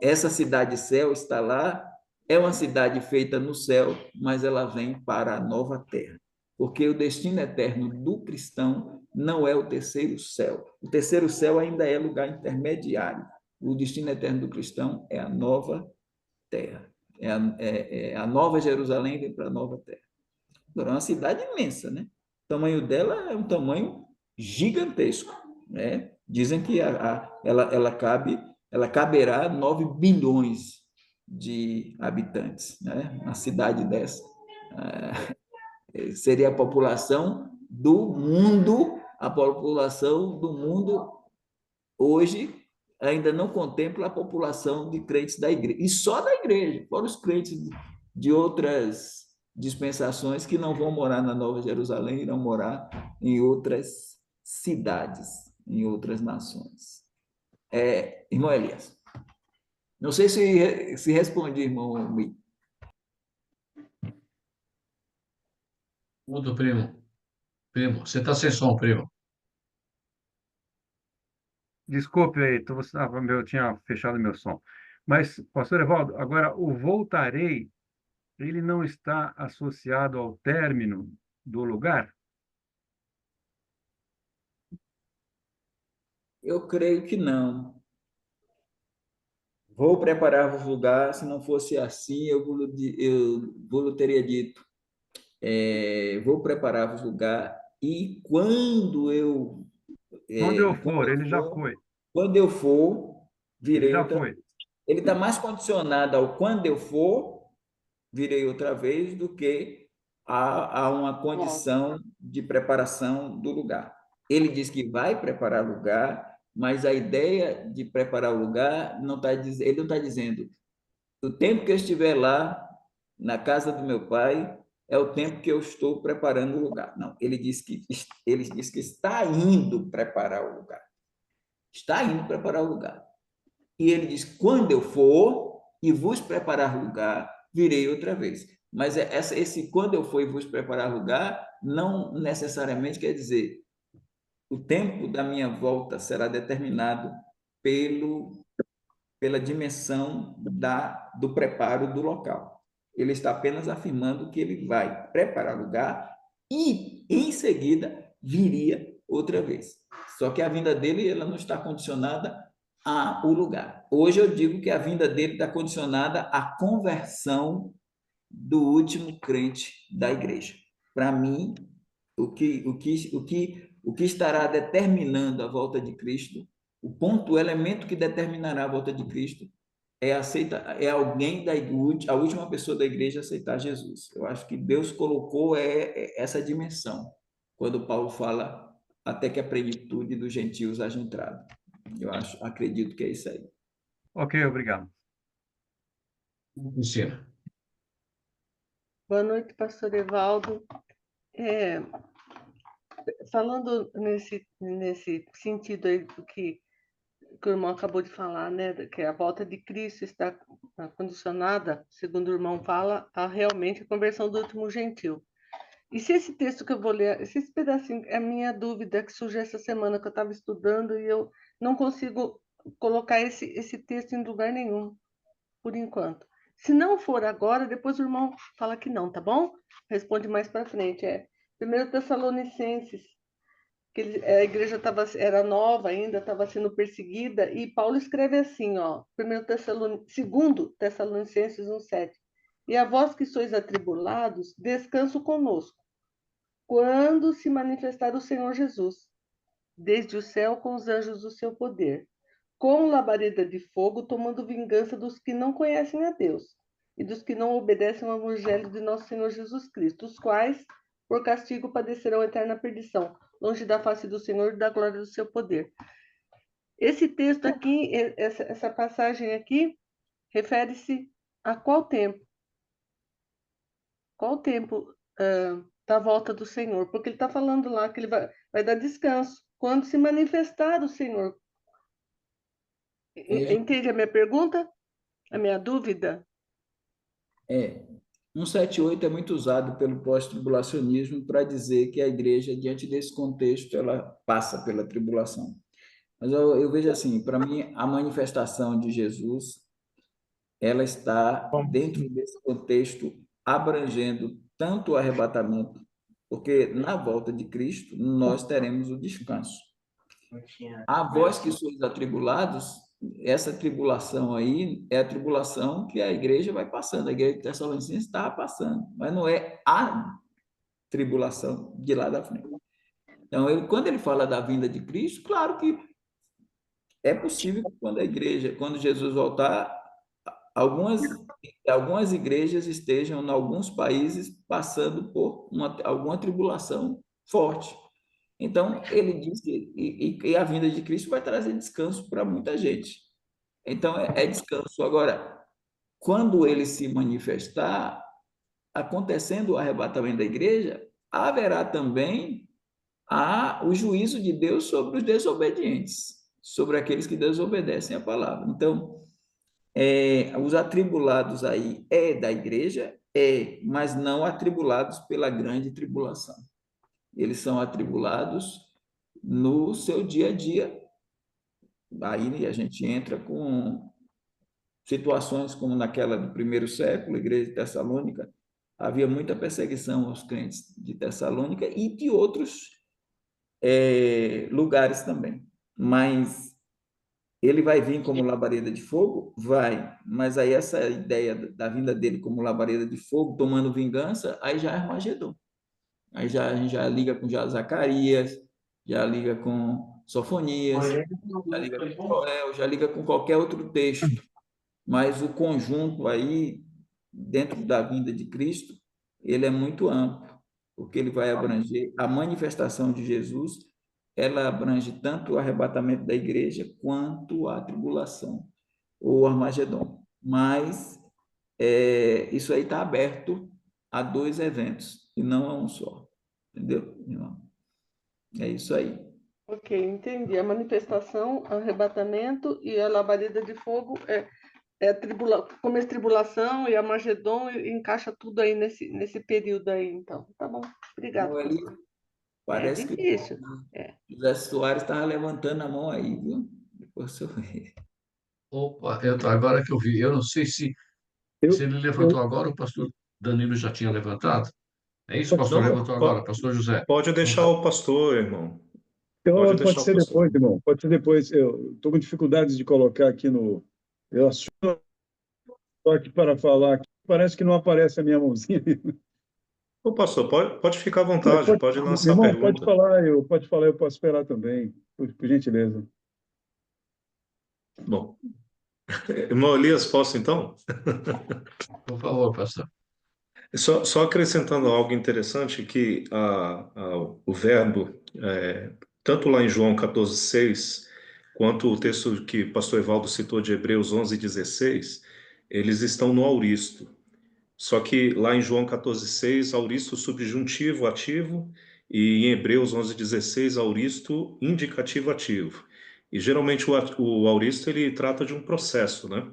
essa cidade-céu está lá, é uma cidade feita no céu, mas ela vem para a nova terra. Porque o destino eterno do cristão não é o terceiro céu. O terceiro céu ainda é lugar intermediário. O destino eterno do cristão é a nova terra. É a nova Jerusalém vem para a nova terra. Agora, é uma cidade imensa, né? O tamanho dela é um tamanho gigantesco, né? Dizem que ela caberá 9 bilhões de habitantes, né? Uma cidade dessa seria a população do mundo. A população do mundo hoje ainda não contempla a população de crentes da igreja, e só da igreja, fora os crentes de outras dispensações que não vão morar na Nova Jerusalém, irão morar em outras cidades em outras nações. Irmão Elias, não sei se respondi, irmão Mi. Mudo, primo. Primo, você está sem som, primo. Desculpe aí, eu tinha fechado meu som. Mas, pastor Evaldo, agora o voltarei, ele não está associado ao término do lugar? Eu creio que não. Vou preparar o lugar, se não fosse assim, eu teria dito, vou preparar o lugar e Quando eu quando for, eu ele já for, foi. quando eu for, Ele virei já outra. foi. Ele está mais condicionado ao quando eu for, virei outra vez, do que a uma condição de preparação do lugar. Ele diz que vai preparar o lugar, mas a ideia de preparar o lugar não está dizendo, ele não está dizendo o tempo que eu estiver lá na casa do meu pai é o tempo que eu estou preparando o lugar. Não, ele diz que está indo preparar o lugar. Está indo preparar o lugar. E ele diz: quando eu for e vos preparar lugar, virei outra vez. Mas esse quando eu for e vos preparar lugar, não necessariamente quer dizer o tempo da minha volta será determinado pela dimensão do preparo do local. Ele está apenas afirmando que ele vai preparar lugar e, em seguida, viria outra vez. Só que a vinda dele ela não está condicionada ao lugar. Hoje eu digo que a vinda dele está condicionada à conversão do último crente da igreja. Para mim, o que estará determinando a volta de Cristo, o elemento que determinará a volta de Cristo é alguém a última pessoa da igreja a aceitar Jesus. Eu acho que Deus colocou essa dimensão quando Paulo fala até que a plenitude dos gentios haja entrado. Acredito que é isso aí. Ok, obrigado. Cristina. Boa noite, pastor Evaldo. Falando nesse sentido aí do que o irmão acabou de falar, né, que a volta de Cristo está condicionada, segundo o irmão fala, a realmente a conversão do último gentil. E se esse texto que eu vou ler, esse pedacinho, é a minha dúvida que surgiu essa semana que eu estava estudando e eu não consigo colocar esse texto em lugar nenhum, por enquanto. Se não for agora, depois o irmão fala que não, tá bom? Responde mais para frente. 1 Tessalonicenses, que a igreja era nova ainda, estava sendo perseguida, e Paulo escreve assim, ó, 2 Tessalonicenses 1,7. E a vós que sois atribulados, descanso conosco, quando se manifestar o Senhor Jesus, desde o céu com os anjos do seu poder, com labareda de fogo, tomando vingança dos que não conhecem a Deus e dos que não obedecem ao evangelho de nosso Senhor Jesus Cristo, os quais, por castigo, padecerão eterna perdição, longe da face do Senhor e da glória do seu poder. Esse texto aqui, essa passagem aqui, refere-se a qual tempo? Qual tempo da volta do Senhor? Porque ele está falando lá que ele vai dar descanso quando se manifestar o Senhor. Entende a minha pergunta? A minha dúvida? 178 é muito usado pelo pós-tribulacionismo para dizer que a igreja, diante desse contexto, ela passa pela tribulação. Mas eu vejo assim, para mim, a manifestação de Jesus, ela está dentro desse contexto, abrangendo tanto o arrebatamento, porque na volta de Cristo nós teremos o descanso. A vós que sois atribulados, essa tribulação aí é a tribulação que a igreja vai passando, a igreja de Tessalonicenses está passando, mas não é a tribulação de lá da frente. Então, quando ele fala da vinda de Cristo, claro que é possível que quando Jesus voltar, algumas igrejas estejam, em alguns países, passando por alguma tribulação forte. Então, ele diz que a vinda de Cristo vai trazer descanso para muita gente. Então, é descanso. Agora, quando ele se manifestar, acontecendo o arrebatamento da igreja, haverá também há o juízo de Deus sobre os desobedientes, sobre aqueles que desobedecem a palavra. Então, os atribulados aí é da igreja, mas não atribulados pela grande tribulação. Eles são atribulados no seu dia a dia. Aí a gente entra com situações como naquela do primeiro século, a igreja de Tessalônica, havia muita perseguição aos crentes de Tessalônica e de outros lugares também. Mas ele vai vir como labareda de fogo? Vai. Mas aí essa ideia da vinda dele como labareda de fogo, tomando vingança, aí já é Armagedon. Aí a gente já liga com Zacarias, já liga com Sofonias, já liga com Joel, já liga com qualquer outro texto. Mas o conjunto aí, dentro da vinda de Cristo, ele é muito amplo, porque ele vai abranger a manifestação de Jesus, ela abrange tanto o arrebatamento da igreja quanto a tribulação, ou Armagedon. Mas isso aí está aberto a dois eventos, e não a um só. Entendeu, irmão? É isso aí. Ok, entendi. A manifestação, arrebatamento e a labareda de fogo começo tribulação e Armagedon encaixa tudo aí nesse período aí, então. Tá bom. Obrigado, Então, ali pastor. parece que Difícil. José Soares estava levantando a mão aí, viu? Depois eu ver. Opa, agora que eu vi, eu não sei se Eu, ele eu, levantou agora, o pastor Danilo já tinha levantado. É isso, o pastor pode, Não, levantou agora, pastor José. pode Então deixar tá. o pastor, irmão. Pode pode deixar o ser pastor. depois, irmão. Pode ser depois. Eu estou com dificuldades de colocar aqui no. Eu assumo aqui para falar. Aqui. Parece que não aparece a minha mãozinha. Ô, pastor, pode ficar à Mas vontade, pode meu lançar a irmão, pergunta. pode falar, eu posso esperar também, por gentileza. Bom, irmão Elias, posso então? Por favor, pastor. Só acrescentando algo interessante, que o verbo, tanto lá em João 14,6, quanto o texto que o pastor Evaldo citou de Hebreus 11,16, eles estão no auristo. Só que lá em João 14,6, auristo subjuntivo ativo, e em Hebreus 11,16, auristo indicativo ativo. E geralmente o auristo ele trata de um processo, né?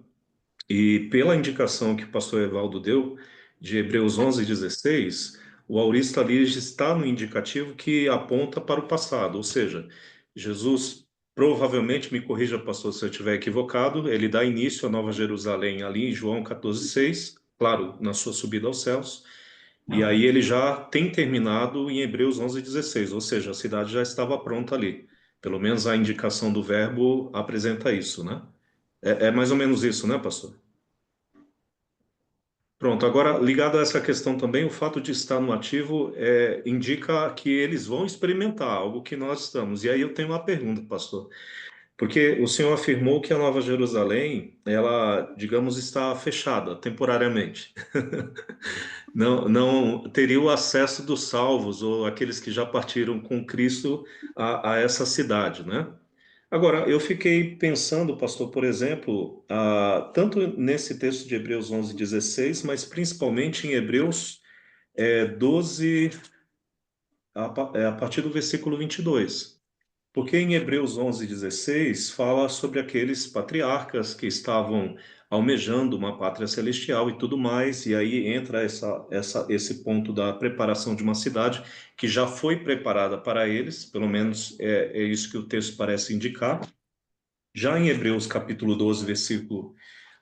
E pela indicação que o pastor Evaldo deu, de Hebreus 11,16, o auristo ali está no indicativo que aponta para o passado, ou seja, Jesus provavelmente, me corrija, pastor, se eu estiver equivocado, ele dá início à Nova Jerusalém ali em João 14,6, claro, na sua subida aos céus, e aí ele já tem terminado em Hebreus 11,16, ou seja, a cidade já estava pronta ali. Pelo menos a indicação do verbo apresenta isso, né? É mais ou menos isso, né, pastor? Pronto, agora ligado a essa questão também, o fato de estar no ativo indica que eles vão experimentar algo que nós estamos. E aí eu tenho uma pergunta, pastor, porque o senhor afirmou que a Nova Jerusalém, ela, digamos, está fechada temporariamente. Não teria o acesso dos salvos ou aqueles que já partiram com Cristo a essa cidade, né? Agora, eu fiquei pensando, pastor, por exemplo, tanto nesse texto de Hebreus 11:16, mas principalmente em Hebreus 12, a partir do versículo 22. Porque em Hebreus 11:16 fala sobre aqueles patriarcas que estavam almejando uma pátria celestial e tudo mais, e aí entra esse ponto da preparação de uma cidade que já foi preparada para eles, pelo menos é isso que o texto parece indicar. Já em Hebreus capítulo 12, versículo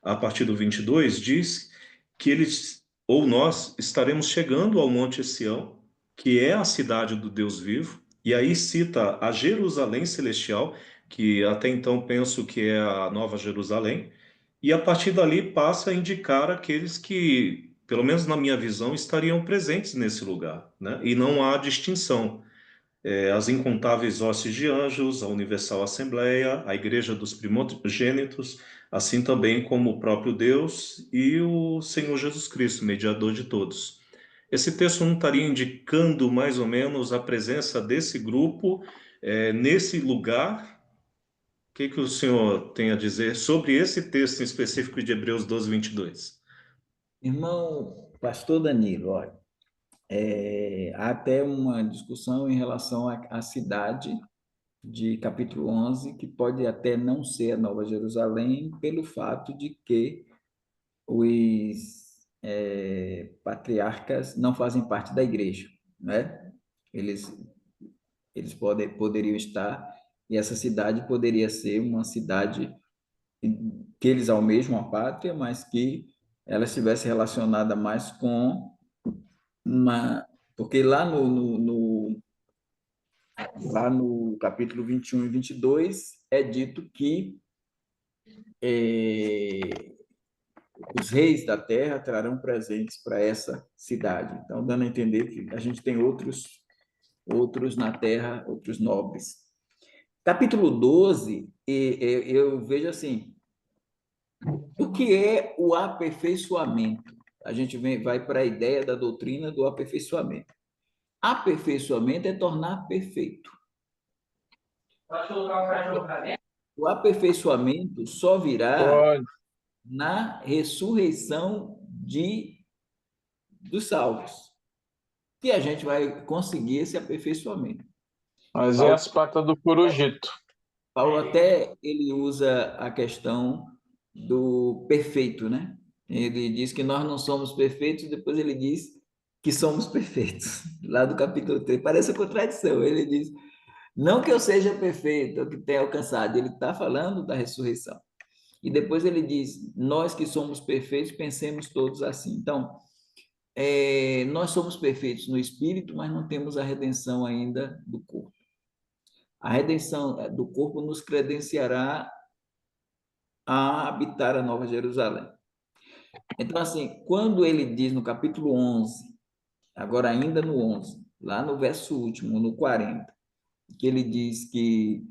a partir do 22, diz que eles, ou nós, estaremos chegando ao Monte Sião, que é a cidade do Deus vivo, e aí cita a Jerusalém celestial, que até então penso que é a Nova Jerusalém, e a partir dali passa a indicar aqueles que, pelo menos na minha visão, estariam presentes nesse lugar, né? E não há distinção as incontáveis hostes de anjos, a Universal Assembleia, a Igreja dos Primogênitos, assim também como o próprio Deus e o Senhor Jesus Cristo, mediador de todos. Esse texto não estaria indicando mais ou menos a presença desse grupo nesse lugar? O que o senhor tem a dizer sobre esse texto em específico de Hebreus 12, 22? Irmão, pastor Danilo, olha, há até uma discussão em relação à cidade de capítulo 11, que pode até não ser a Nova Jerusalém, pelo fato de que os patriarcas não fazem parte da igreja, né? Eles, poderiam estar, e essa cidade poderia ser uma cidade que eles almejam a pátria, mas que ela estivesse relacionada mais com uma... Porque lá no capítulo 21 e 22 é dito que os reis da terra trarão presentes para essa cidade. Então, dando a entender que a gente tem outros na terra, outros nobres. Capítulo 12, eu vejo assim, o que é o aperfeiçoamento? A gente vai para a ideia da doutrina do aperfeiçoamento. Aperfeiçoamento é tornar perfeito. O aperfeiçoamento só virá Pode. na ressurreição dos salvos, que a gente vai conseguir esse aperfeiçoamento. Mas e as patas do Corujito? Paulo até ele usa a questão do perfeito, né? Ele diz que nós não somos perfeitos, depois ele diz que somos perfeitos. Lá do capítulo 3, parece uma contradição. Ele diz, não que eu seja perfeito, ou que tenha alcançado, ele está falando da ressurreição. E depois ele diz, nós que somos perfeitos, pensemos todos assim. Então, nós somos perfeitos no espírito, mas não temos a redenção ainda do corpo. A redenção do corpo nos credenciará a habitar a Nova Jerusalém. Então, assim, quando ele diz no capítulo 11, agora ainda no 11, lá no verso último, no 40, que ele diz que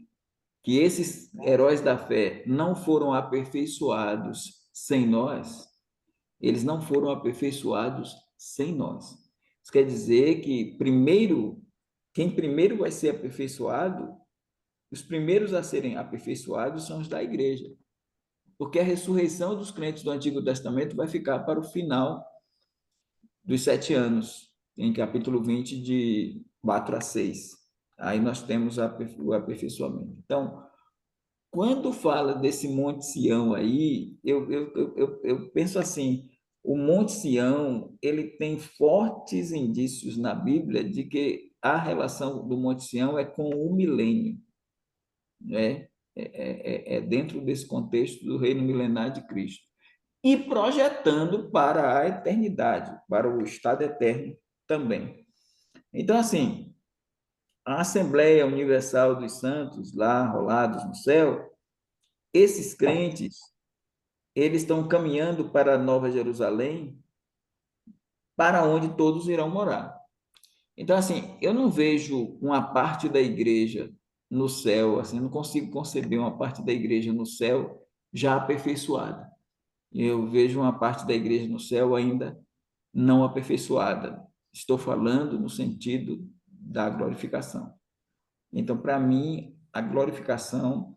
esses heróis da fé não foram aperfeiçoados sem nós, eles não foram aperfeiçoados sem nós. Isso quer dizer que quem primeiro vai ser aperfeiçoado, os primeiros a serem aperfeiçoados são os da igreja. Porque a ressurreição dos crentes do Antigo Testamento vai ficar para o final dos 7 anos, em capítulo 20, de 4 a 6. Aí nós temos o aperfeiçoamento. Então, quando fala desse Monte Sião aí, eu penso assim, o Monte Sião, ele tem fortes indícios na Bíblia de que a relação do Monte Sião é com o milênio, né? É dentro desse contexto do reino milenar de Cristo. E projetando para a eternidade, para o estado eterno também. Então, assim, a Assembleia Universal dos Santos, lá rolados no céu, esses crentes, eles estão caminhando para a Nova Jerusalém, para onde todos irão morar. Então, assim, eu não vejo uma parte da igreja no céu, assim, não consigo conceber uma parte da igreja no céu já aperfeiçoada. Eu vejo uma parte da igreja no céu ainda não aperfeiçoada. Estou falando no sentido da glorificação. Então, para mim, a glorificação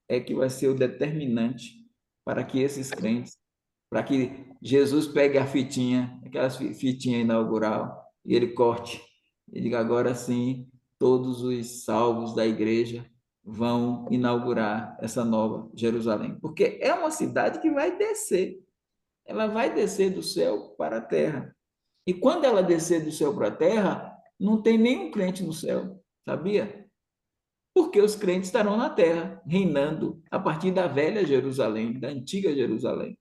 é que vai ser o determinante para que esses crentes, para que Jesus pegue a fitinha, aquelas fitinha inaugural, e ele corte, e diga, agora sim, todos os salvos da igreja vão inaugurar essa nova Jerusalém. Porque é uma cidade que vai descer. Ela vai descer do céu para a terra. E quando ela descer do céu para a terra, não tem nenhum crente no céu, sabia? Porque os crentes estarão na terra, reinando a partir da velha Jerusalém, da antiga Jerusalém.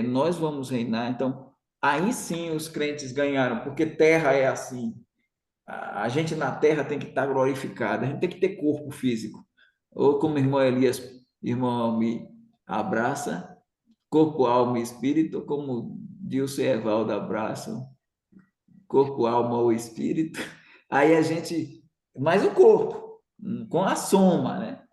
Nós vamos reinar, então, aí sim os crentes ganharam, porque terra é assim. A gente na terra tem que estar glorificado, a gente tem que ter corpo físico. Ou como o irmão Elias, irmão, me abraça, corpo, alma e espírito, como Dilson e Evaldo abraçam, corpo, alma ou espírito. Aí a gente, mais o corpo, com a soma, né?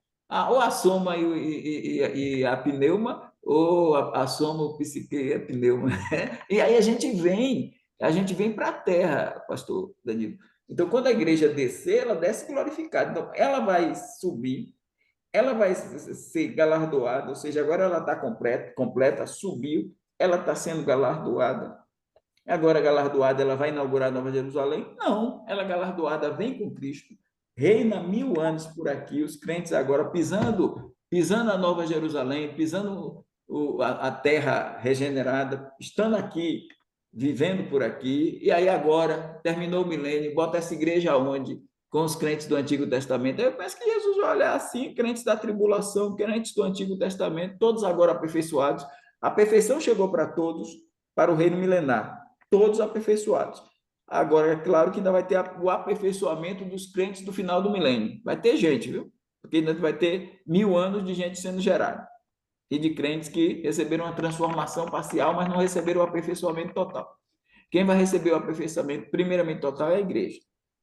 Ou a soma e a pneuma, ou a soma, o psique e a pneuma. E aí a gente vem para a terra, pastor Danilo. Então, quando a igreja descer, ela desce glorificada. Então, ela vai subir, ela vai ser galardoada, ou seja, agora ela está completa, subiu, ela está sendo galardoada Agora, galardoada, ela vai inaugurar Nova Jerusalém? Não, ela galardoada vem com Cristo, reina 1000 anos por aqui, os crentes agora pisando a Nova Jerusalém, pisando a terra regenerada, estando aqui, vivendo por aqui, e aí agora, terminou o milênio, bota essa igreja onde? Com os crentes do Antigo Testamento. Eu penso que Jesus vai olhar assim, crentes da tribulação, crentes do Antigo Testamento, todos agora aperfeiçoados. A perfeição chegou para todos, para o reino milenar, todos aperfeiçoados. Agora, é claro que ainda vai ter o aperfeiçoamento dos crentes do final do milênio. Vai ter gente, viu? Porque ainda vai ter 1000 anos de gente sendo gerada. E de crentes que receberam uma transformação parcial, mas não receberam o aperfeiçoamento total. Quem vai receber o aperfeiçoamento primeiramente total é a igreja.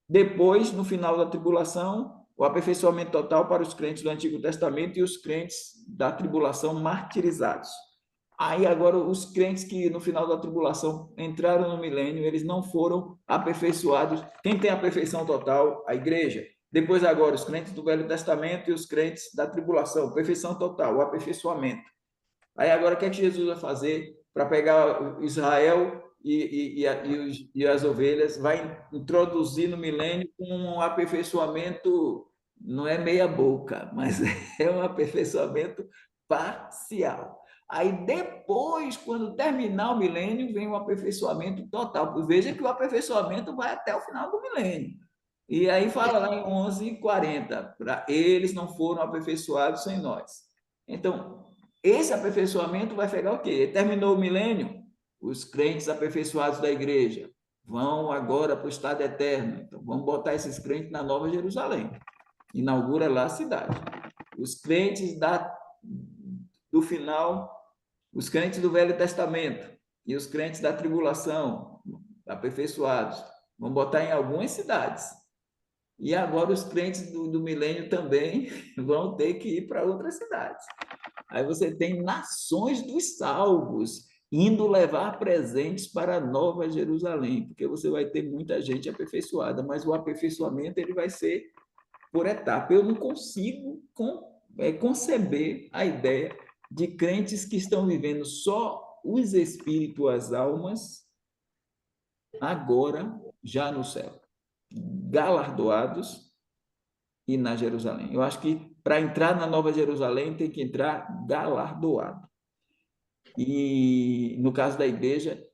Depois, no final da tribulação, o aperfeiçoamento total para os crentes do Antigo Testamento e os crentes da tribulação martirizados. Aí agora os crentes que no final da tribulação entraram no milênio, eles não foram aperfeiçoados. Quem tem a perfeição total? A igreja. Depois agora os crentes do Velho Testamento e os crentes da tribulação, perfeição total, o aperfeiçoamento. Aí agora o que é que Jesus vai fazer para pegar Israel e as ovelhas? Vai introduzir no milênio um aperfeiçoamento, não é meia boca, mas é um aperfeiçoamento parcial. Aí depois, quando terminar o milênio, vem o aperfeiçoamento total. Veja que o aperfeiçoamento vai até o final do milênio. E aí fala lá em 11:40, eles não foram aperfeiçoados sem nós. Então, esse aperfeiçoamento vai pegar o quê? Terminou o milênio, os crentes aperfeiçoados da igreja vão agora para o estado eterno. Então, vamos botar esses crentes na Nova Jerusalém. Inaugura lá a cidade. Os crentes do final, os crentes do Velho Testamento e os crentes da tribulação, aperfeiçoados, vão botar em algumas cidades. E agora os crentes do milênio também vão ter que ir para outras cidades. Aí você tem nações dos salvos indo levar presentes para a Nova Jerusalém, porque você vai ter muita gente aperfeiçoada, mas o aperfeiçoamento ele vai ser por etapa. Eu não consigo conceber a ideia de crentes que estão vivendo só os espíritos, as almas, agora já no céu, galardoados e na Jerusalém. Eu acho que para entrar na Nova Jerusalém tem que entrar galardoado. E no caso da igreja,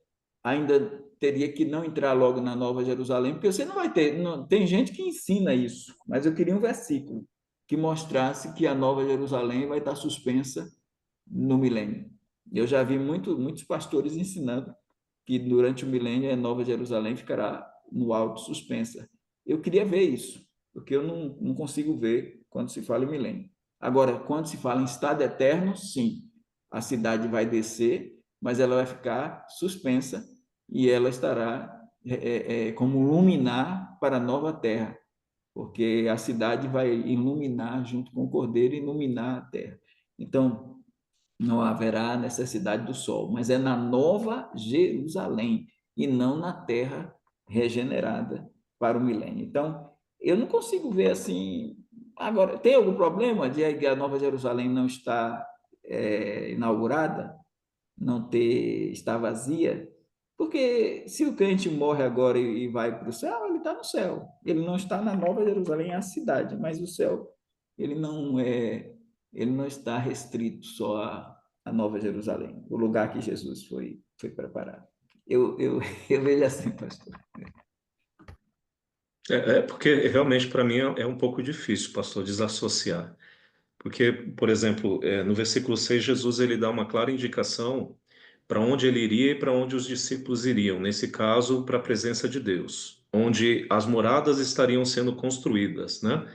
ainda teria que não entrar logo na Nova Jerusalém, porque você não vai ter. Tem gente que ensina isso, mas eu queria um versículo que mostrasse que a Nova Jerusalém vai estar suspensa no milênio. Eu já vi muitos pastores ensinando que durante o milênio a Nova Jerusalém ficará no alto suspensa. Eu queria ver isso, porque eu não consigo ver quando se fala em milênio. Agora, quando se fala em estado eterno, sim, a cidade vai descer, mas ela vai ficar suspensa e ela estará como luminar para a nova terra, porque a cidade vai iluminar junto com o Cordeiro, iluminar a terra. Então, não haverá necessidade do sol, mas é na Nova Jerusalém e não na terra regenerada para o milênio. Então, eu não consigo ver assim. Agora, tem algum problema de a Nova Jerusalém não estar inaugurada, está vazia? Porque se o crente morre agora e vai para o céu, ele está no céu. Ele não está na Nova Jerusalém, é a cidade, mas o céu ele não está restrito só à Nova Jerusalém, o lugar que Jesus foi preparado. Eu vejo assim, pastor. Porque realmente para mim é um pouco difícil, pastor, desassociar. Porque, por exemplo, no versículo 6, Jesus ele dá uma clara indicação para onde ele iria e para onde os discípulos iriam, nesse caso, para a presença de Deus, onde as moradas estariam sendo construídas, né?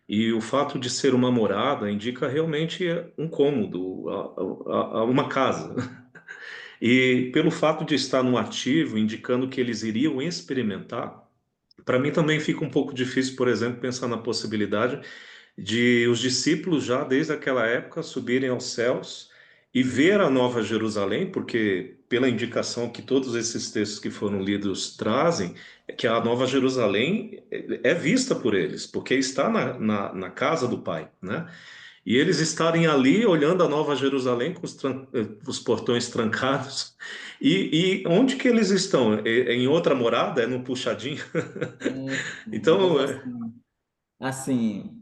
E o fato de ser uma morada indica realmente um cômodo, uma casa. E pelo fato de estar no ativo, indicando que eles iriam experimentar, para mim também fica um pouco difícil, por exemplo, pensar na possibilidade de os discípulos já desde aquela época subirem aos céus e ver a Nova Jerusalém, porque pela indicação que todos esses textos que foram lidos trazem, é que a Nova Jerusalém é vista por eles, porque está na casa do Pai, né? E eles estarem ali olhando a Nova Jerusalém com os portões trancados. E onde que eles estão? É em outra morada? É no puxadinho? Mas Então, assim,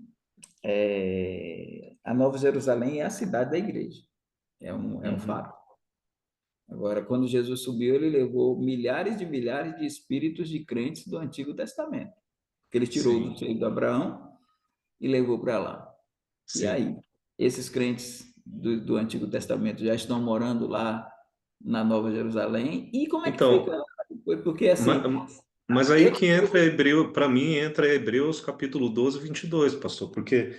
a Nova Jerusalém é a cidade da igreja, é um uhum, fato. Agora, quando Jesus subiu, ele levou milhares de espíritos de crentes do Antigo Testamento, que ele tirou do sim, seio de Abraão e levou para lá. E sim. aí, esses crentes do Antigo Testamento já estão morando lá na Nova Jerusalém. E como é que fica? Então, Porque assim, ma- mas aí eu, que entra Hebreu, para mim, entra Hebreus capítulo 12, 22, pastor, porque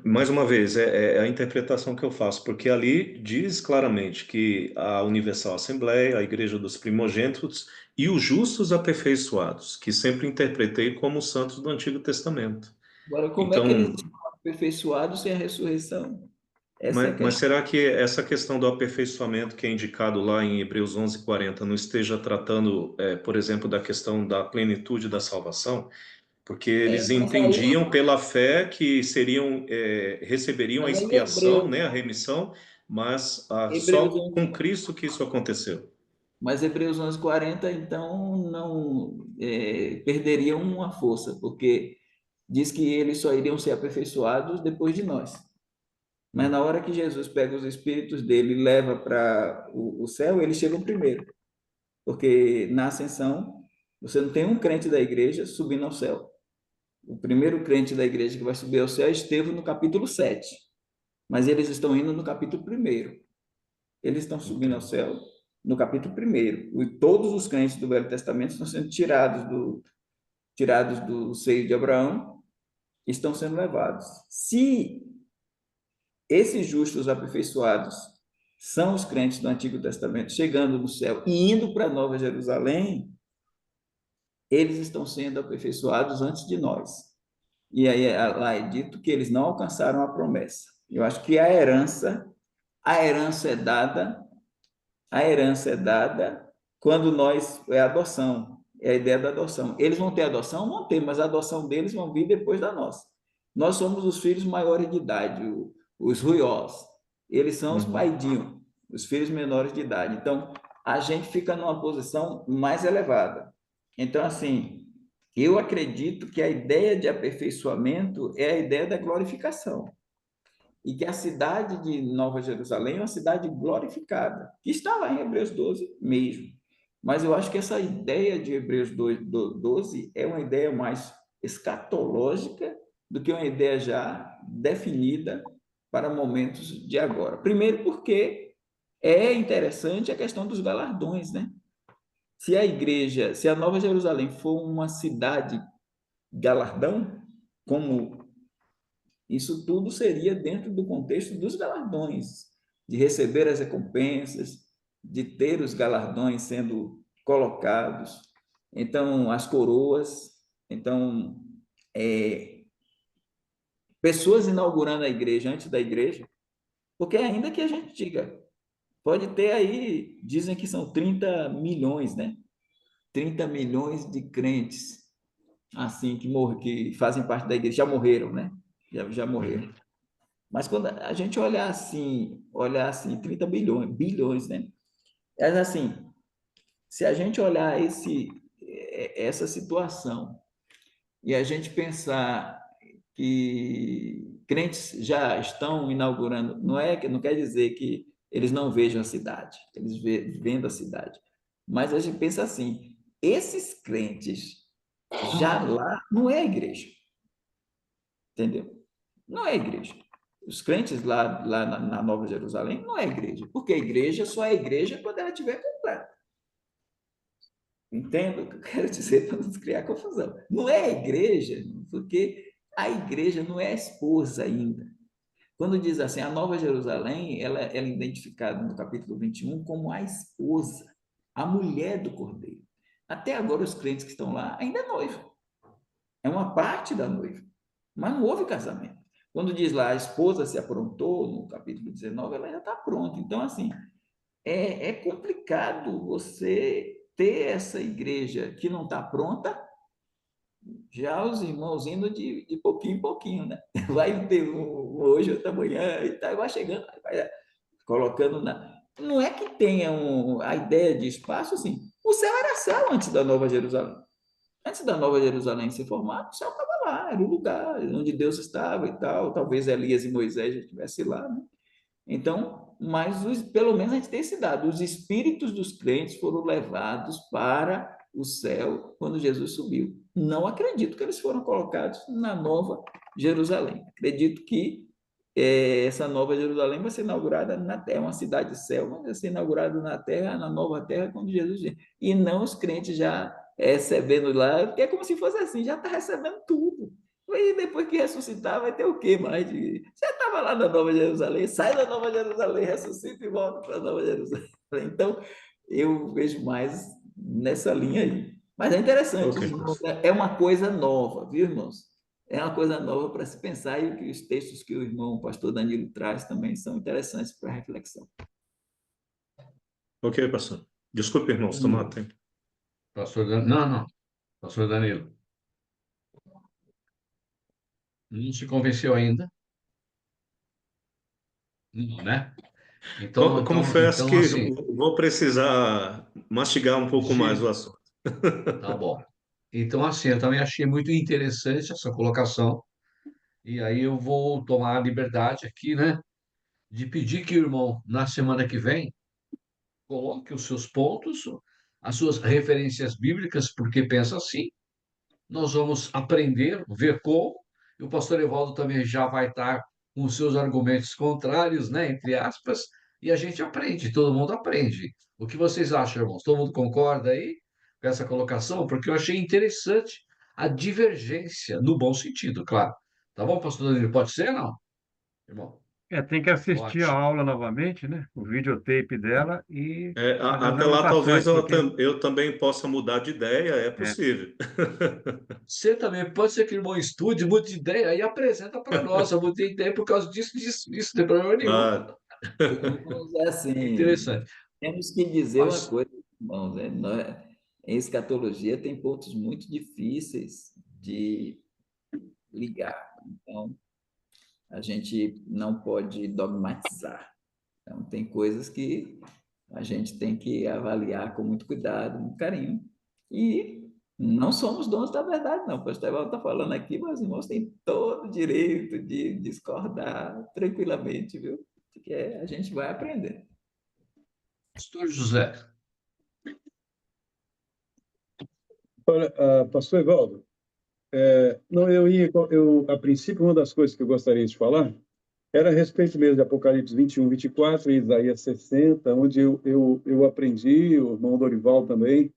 mais uma vez, é a interpretação que eu faço, porque ali diz claramente que a Universal Assembleia, a Igreja dos Primogênitos e os justos aperfeiçoados, que sempre interpretei como os santos do Antigo Testamento. agora, como é que eles Então, estão aperfeiçoados sem a ressurreição? Essa é a mas questão. será que essa questão do aperfeiçoamento que é indicado lá em Hebreus 11:40 não esteja tratando, por exemplo, da questão da plenitude da salvação? Porque eles Mas aí, entendiam pela fé que receberiam a mas aí expiação, né, a remissão, mas Hebreus só 11, com Cristo que isso aconteceu. mas Hebreus 11:40, então, não perderiam uma força, porque diz que eles só iriam ser aperfeiçoados depois de nós. Mas na hora que Jesus pega os espíritos dele e leva para o céu, eles chegam primeiro. Porque na ascensão, você não tem um crente da igreja subindo ao céu. O primeiro crente da igreja que vai subir ao céu é Estevão no capítulo 7. Mas eles estão indo no capítulo 1. Eles estão subindo ao Entendo. céu no capítulo 1. E todos os crentes do Velho Testamento estão sendo tirados do seio de Abraão e estão sendo levados. Se esses justos aperfeiçoados são os crentes do Antigo Testamento chegando no céu e indo para Nova Jerusalém, eles estão sendo aperfeiçoados antes de nós. E aí lá é dito que eles não alcançaram a promessa. Eu acho que a herança é dada quando é a adoção, é a ideia da adoção. Eles vão ter adoção? Vão ter, mas a adoção deles vão vir depois da nossa. Nós somos os filhos maiores de idade, os ruiós. Eles são os Uhum. paidinhos, os filhos menores de idade. Então, a gente fica numa posição mais elevada. Então, assim, eu acredito que a ideia de aperfeiçoamento é a ideia da glorificação e que a cidade de Nova Jerusalém é uma cidade glorificada, que está lá em Hebreus 12 mesmo. Mas eu acho que essa ideia de Hebreus 12 é uma ideia mais escatológica do que uma ideia já definida para momentos de agora. Primeiro, porque é interessante a questão dos galardões, né? Se a Nova Jerusalém for uma cidade galardão, como isso tudo seria dentro do contexto dos galardões, de receber as recompensas, de ter os galardões sendo colocados, então as coroas, então pessoas inaugurando a igreja antes da igreja, porque ainda que a gente diga, pode ter aí, dizem que são 30 milhões, né? 30 milhões de crentes assim que fazem parte da igreja, já morreram, né? Já morreram. Uhum. Mas quando a gente olhar assim 30 bilhões, né? Mas assim, se a gente olhar essa situação e a gente pensar que crentes já estão inaugurando, não quer dizer que eles não vejam a cidade, eles vendo a cidade. Mas a gente pensa assim, esses crentes já lá não é igreja, entendeu? Não é igreja. Os crentes lá na Nova Jerusalém não é igreja, porque a igreja só é igreja quando ela estiver completa. Entendo o que eu quero dizer para não criar confusão. Não é igreja, porque a igreja não é a esposa ainda. Quando diz assim, a Nova Jerusalém, ela é identificada no capítulo 21 como a esposa, a mulher do Cordeiro. Até agora, os crentes que estão lá ainda é noiva. É uma parte da noiva. Mas não houve casamento. Quando diz lá, a esposa se aprontou, no capítulo 19, ela já está pronta. Então, assim, é complicado você ter essa igreja que não está pronta Já os irmãos indo de pouquinho em pouquinho, né? Vai ter hoje, outra manhã, e tá, vai chegando, vai colocando na. Não é que tenha a ideia de espaço, assim. O céu era céu antes da Nova Jerusalém. Antes da Nova Jerusalém se formar, o céu estava lá, era o lugar onde Deus estava e tal. Talvez Elias e Moisés já estivessem lá, né? Então, mas pelo menos a gente tem esse dado: os espíritos dos crentes foram levados para o céu quando Jesus subiu. Não acredito que eles foram colocados na Nova Jerusalém. Acredito que essa Nova Jerusalém vai ser inaugurada na Terra, uma cidade-céu, mas vai ser inaugurada na Terra, na Nova Terra, quando Jesus vem. E não os crentes já recebendo lá, porque é como se fosse assim, já está recebendo tudo. E depois que ressuscitar, vai ter o quê mais? Você estava lá na Nova Jerusalém, sai da Nova Jerusalém, ressuscita e volta para a Nova Jerusalém. Então, eu vejo mais nessa linha aí. Mas é interessante, Ok, irmãos, é uma coisa nova, viu, irmãos? É uma coisa nova para se pensar e que os textos que o irmão o pastor Danilo traz também são interessantes para reflexão. ok, pastor. Desculpe, irmãos, tomar tempo. Não, pastor Danilo, não se convenceu ainda? Não, né? Confesso Então, que assim, vou precisar mastigar um pouco mais o diga, assunto. tá bom. Então, assim, eu também achei muito interessante essa colocação, e aí eu vou tomar a liberdade aqui, né, de pedir que o irmão, na semana que vem, coloque os seus pontos, as suas referências bíblicas, porque pensa assim, nós vamos aprender, ver como, e o pastor Evaldo também já vai estar com os seus argumentos contrários, né, entre aspas, e a gente aprende, todo mundo aprende. O que vocês acham, irmãos? Todo mundo concorda aí com essa colocação? Porque eu achei interessante a divergência, no bom sentido, claro. Tá bom, pastor Danilo? Pode ser, não, irmão? Tem que assistir a Ótimo. aula novamente, né? O videotape dela e fazer as Até lá, talvez anotações, porque eu também possa mudar de ideia, é é, possível. Você também pode ser que o irmão estude, mude de ideia e apresenta para nós. Eu mudei de ideia por causa disso, disso, disso, não tem problema nenhum. Ah, Irmãos, é É assim, interessante. temos que dizer uma Mas, coisa, irmãos, em escatologia tem pontos muito difíceis de ligar. Então, a gente não pode dogmatizar. Então, tem coisas que a gente tem que avaliar com muito cuidado, muito carinho. E não somos donos da verdade, não. O pastor Evaldo está falando aqui, mas os irmãos têm todo o direito de discordar tranquilamente, viu? Porque a gente vai aprender. pastor José, Olha, pastor Evaldo, não, a princípio, uma das coisas que eu gostaria de falar era a respeito mesmo de Apocalipse 21, 24 e Isaías 60, onde eu aprendi, o irmão Dorival também,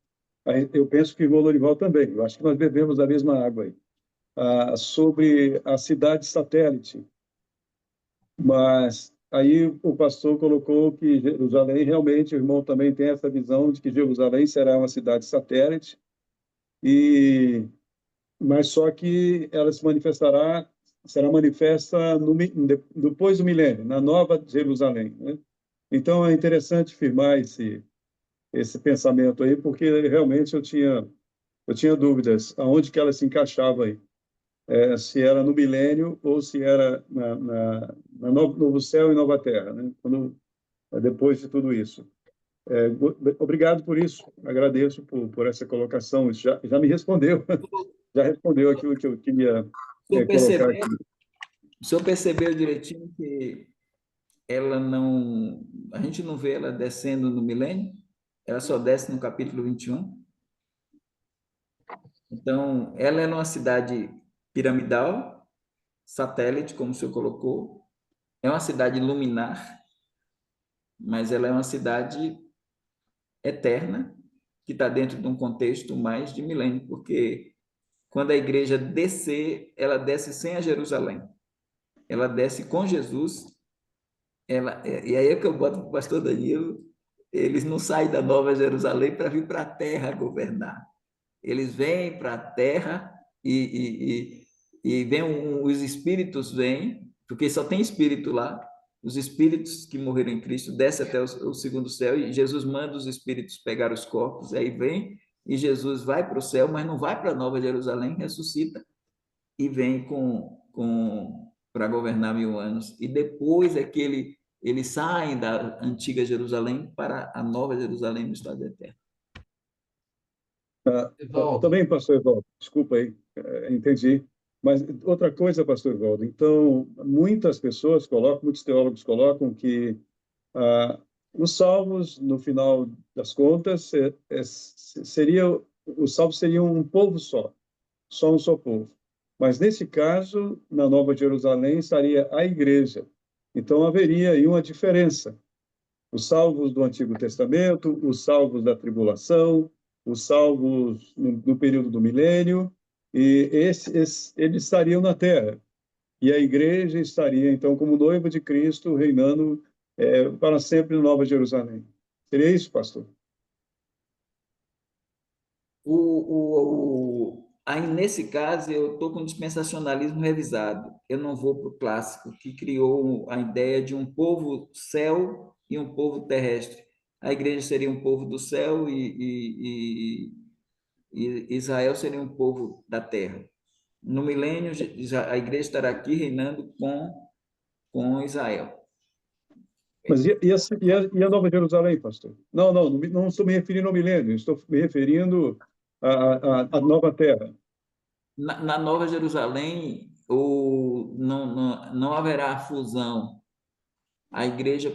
eu penso que o irmão Dorival também, eu acho que nós bebemos a mesma água aí, sobre a cidade satélite. Mas aí o pastor colocou que Jerusalém, realmente, o irmão também tem essa visão de que Jerusalém será uma cidade satélite, mas só que ela será manifesta depois do milênio, na Nova Jerusalém, né? Então é interessante firmar esse pensamento aí, porque realmente eu tinha dúvidas aonde que ela se encaixava aí, se era no milênio ou se era na novo céu e nova terra, né? Depois de tudo isso. Obrigado por isso, agradeço por essa colocação, isso já me respondeu, já respondeu aquilo que eu queria O senhor colocar percebeu, aqui. o senhor percebeu direitinho que ela não, a gente não vê ela descendo no milênio, ela só desce no capítulo 21. Então, ela é uma cidade piramidal, satélite, como o senhor colocou, é uma cidade luminar, mas ela é uma cidade eterna, que está dentro de um contexto mais de milênio, porque quando a igreja descer, ela desce sem a Jerusalém, ela desce com Jesus. E aí é que eu boto para o pastor Danilo, eles não saem da Nova Jerusalém para vir para a terra governar. Eles vêm para a terra e vem os espíritos vêm, porque só tem espírito lá, os espíritos que morreram em Cristo descem até o segundo céu e Jesus manda os espíritos pegar os corpos, aí vem e Jesus vai para o céu, mas não vai para a Nova Jerusalém, ressuscita e vem para governar 1000 anos. E depois é que eles saem da antiga Jerusalém para a Nova Jerusalém no estado eterno. Evaldo, Também, pastor Evaldo, desculpa aí, entendi. Mas outra coisa, pastor Evaldo, então, muitos teólogos colocam que os salvos, no final das contas, os salvos seriam um povo só um só povo. Mas, nesse caso, na Nova Jerusalém estaria a igreja. Então, haveria aí uma diferença. Os salvos do Antigo Testamento, os salvos da tribulação, os salvos no período do milênio, e eles estariam na terra. E a igreja estaria, então, como noiva de Cristo, reinando para sempre na Nova Jerusalém. Seria isso, pastor? Aí, nesse caso, eu estou com o dispensacionalismo revisado. Eu não vou para o clássico, que criou a ideia de um povo céu e um povo terrestre. A igreja seria um povo do céu e Israel seria um povo da terra. No milênio, a igreja estará aqui reinando com Israel. Mas e a Nova Jerusalém, pastor? Não estou me referindo ao milênio, estou me referindo à nova terra. Na Nova Jerusalém, não haverá fusão. A igreja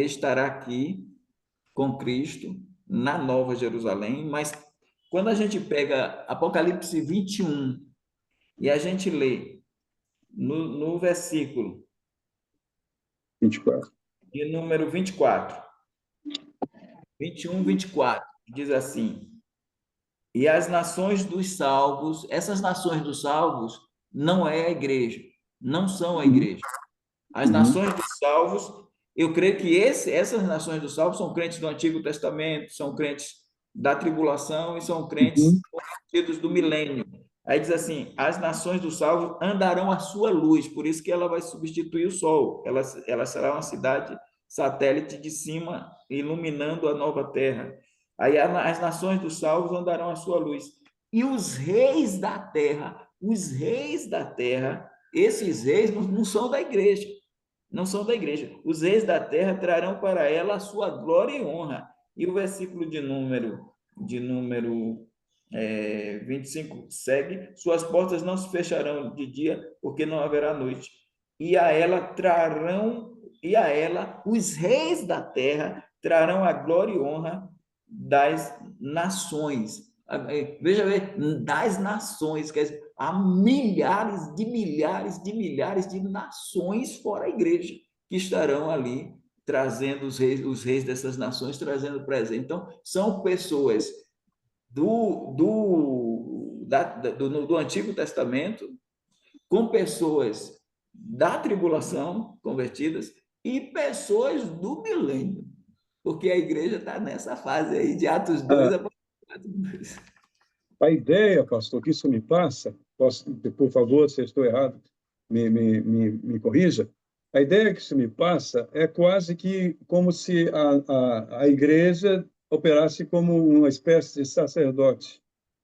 estará aqui com Cristo na Nova Jerusalém, mas quando a gente pega Apocalipse 21 e a gente lê no versículo 24. de número 24, 21, 24, diz assim: e as nações dos salvos, essas nações dos salvos não é a igreja, não são a igreja. As nações dos salvos, eu creio que essas nações dos salvos são crentes do Antigo Testamento, são crentes da tribulação e são crentes convertidos do milênio. Aí diz assim: as nações dos salvos andarão à sua luz, por isso que ela vai substituir o sol. Ela será uma cidade satélite de cima, iluminando a nova terra. Aí as nações dos salvos andarão à sua luz. E os reis da terra, esses reis não são da igreja, não são da igreja. Os reis da terra trarão para ela a sua glória e honra. E o versículo de número 25 segue: suas portas não se fecharão de dia, porque não haverá noite. E a ela os reis da terra trarão a glória e honra das nações. Veja bem, das nações, quer dizer, há milhares de nações fora a igreja que estarão ali trazendo os reis dessas nações, trazendo presente. Então, são pessoas do Antigo Testamento com pessoas da tribulação convertidas e pessoas do milênio, porque a igreja está nessa fase aí de Atos 2 a Atos 2. A ideia, pastor, que isso me passa, por favor, se eu estou errado, me corrija. A ideia que isso me passa é quase que como se a igreja operasse como uma espécie de sacerdote,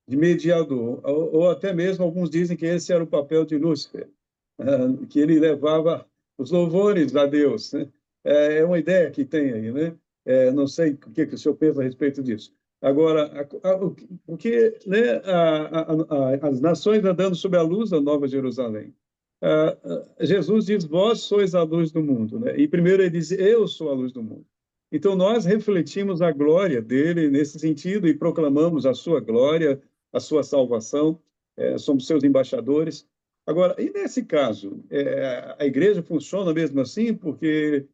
de mediador, ou até mesmo alguns dizem que esse era o papel de Lúcifer, que ele levava os louvores a Deus, né? É uma ideia que tem aí, né? Não sei o que o senhor pensa a respeito disso. Agora, o que, né, as nações andando sob a luz da Nova Jerusalém. Jesus diz: vós sois a luz do mundo, né? E primeiro ele diz: eu sou a luz do mundo. Então nós refletimos a glória dele nesse sentido e proclamamos a sua glória, a sua salvação, somos seus embaixadores. Agora, e nesse caso, a igreja funciona mesmo assim, porque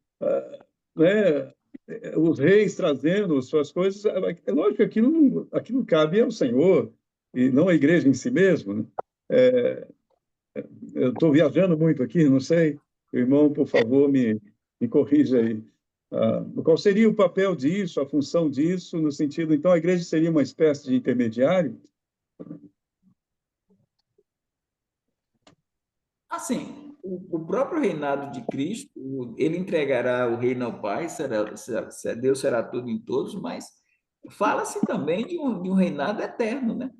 né, os reis trazendo suas coisas, é lógico que aquilo cabe ao Senhor e não à igreja em si mesmo, né? Eu estou viajando muito aqui, não sei. Irmão, por favor, me corrija aí. Qual seria o papel disso, a função disso, no sentido, então, a igreja seria uma espécie de intermediário? Assim, o próprio reinado de Cristo, ele entregará o reino ao Pai, Deus será tudo em todos, mas fala-se também de um reinado eterno, né?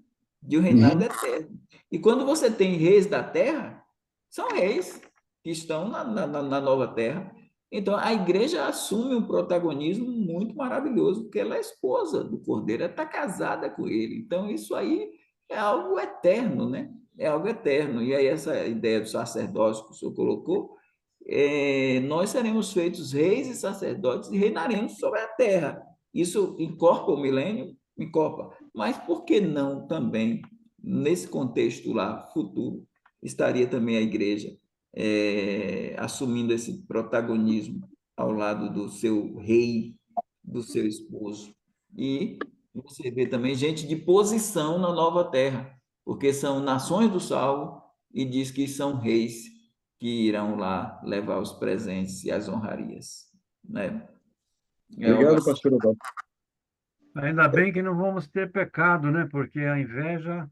De um reinado eterno. E quando você tem reis da terra, são reis que estão na nova terra. Então, a igreja assume um protagonismo muito maravilhoso, porque ela é esposa do Cordeiro, ela está casada com ele. Então, isso aí é algo eterno, né? É algo eterno. E aí, essa ideia do sacerdócio que o senhor colocou, nós seremos feitos reis e sacerdotes e reinaremos sobre a terra. Isso encorpa o milênio? Encorpa. Mas por que não também, nesse contexto lá futuro, estaria também a igreja assumindo esse protagonismo ao lado do seu rei, do seu esposo? E você vê também gente de posição na nova terra, porque são nações do salvo e diz que são reis que irão lá levar os presentes e as honrarias, né? É algo Obrigado, assim. pastor Evaldo. Ainda bem que não vamos ter pecado, né? Porque a inveja,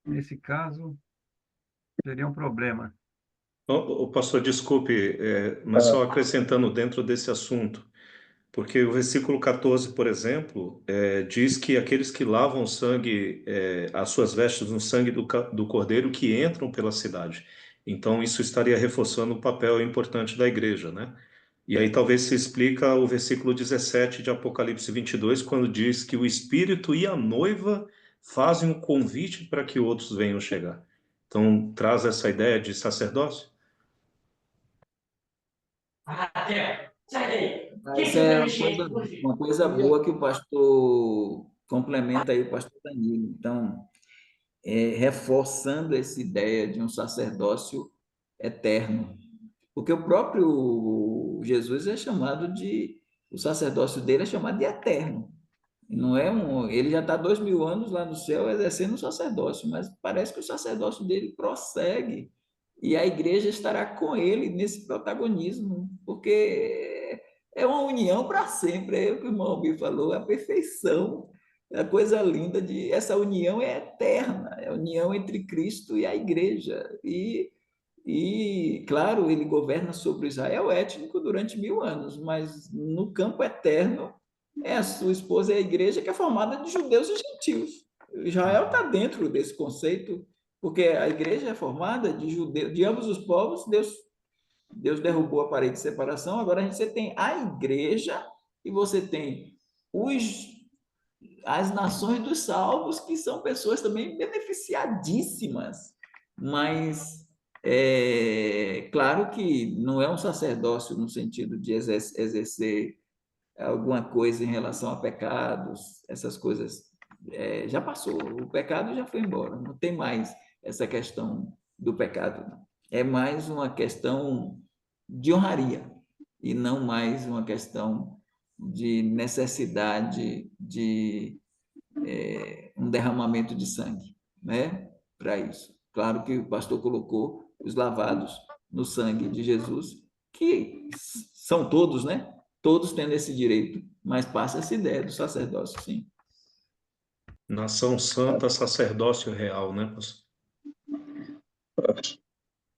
nesse caso, seria um problema. O pastor, desculpe, mas Ah, só acrescentando dentro desse assunto, porque o versículo 14, por exemplo, diz que aqueles que lavam o sangue, as suas vestes no sangue do Cordeiro, que entram pela cidade. Então, isso estaria reforçando o papel importante da igreja, né? E aí talvez se explica o versículo 17 de Apocalipse 22, quando diz que o Espírito e a noiva fazem um convite para que outros venham chegar. Então, traz essa ideia de sacerdócio? Mas é uma coisa boa que o pastor complementa aí, o pastor Danilo. Então, reforçando essa ideia de um sacerdócio eterno. Porque o próprio Jesus é chamado o sacerdócio dele é chamado de eterno. Não é ele já está 2000 anos lá no céu exercendo o sacerdócio, mas parece que o sacerdócio dele prossegue e a igreja estará com ele nesse protagonismo, porque é uma união para sempre. É o que o irmão Almir falou, a perfeição, a coisa linda de essa união é eterna, é a união entre Cristo e a igreja. Claro, ele governa sobre Israel étnico durante 1000 anos, mas no campo eterno é a sua esposa e a igreja que é formada de judeus e gentios. Israel está dentro desse conceito, porque a igreja é formada de judeus, de ambos os povos. Deus derrubou a parede de separação. Agora você tem a igreja e você tem as nações dos salvos, que são pessoas também beneficiadíssimas, mas claro que não é um sacerdócio no sentido de exercer alguma coisa em relação a pecados, essas coisas. Já passou, o pecado já foi embora, não tem mais essa questão do pecado. É mais uma questão de honraria e não mais uma questão de necessidade de um derramamento de sangue, né? Para isso. Claro que o pastor colocou os lavados no sangue de Jesus, que são todos, né? Todos tendo esse direito, mas passa essa ideia do sacerdócio, sim. Nação santa, sacerdócio real, né, pastor?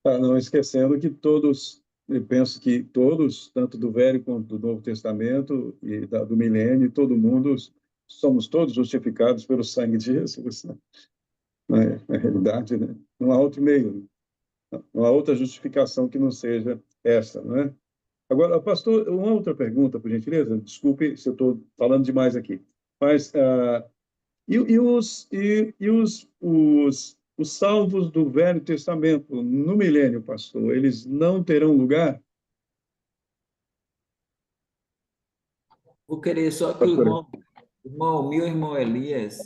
não esquecendo que todos, eu penso que todos, tanto do Velho quanto do Novo Testamento e do milênio, todo mundo, somos todos justificados pelo sangue de Jesus, né? Na realidade, né? Não há outro meio, não há outra justificação que não seja essa, não é? Agora, pastor, uma outra pergunta, por gentileza. Desculpe se eu estou falando demais aqui. Mas, os salvos do Velho Testamento no milênio, pastor, eles não terão lugar? Vou querer só que Pastor, o irmão meu, irmão Elias,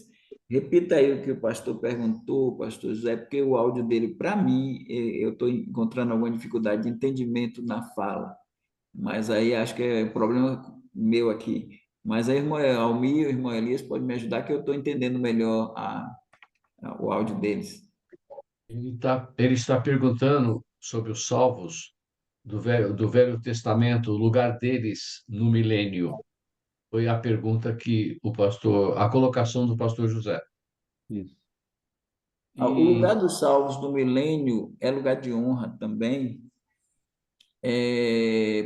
repita aí o que o pastor perguntou, pastor José, porque o áudio dele, para mim, eu estou encontrando alguma dificuldade de entendimento na fala. Mas aí acho que é problema meu aqui. Mas aí, irmão Almir, o irmão Elias pode me ajudar, que eu estou entendendo melhor o áudio deles. Ele está perguntando sobre os salvos do Velho Testamento, o lugar deles no milênio. Foi a pergunta que a colocação do pastor José. Isso. O lugar dos salvos do milênio é lugar de honra também,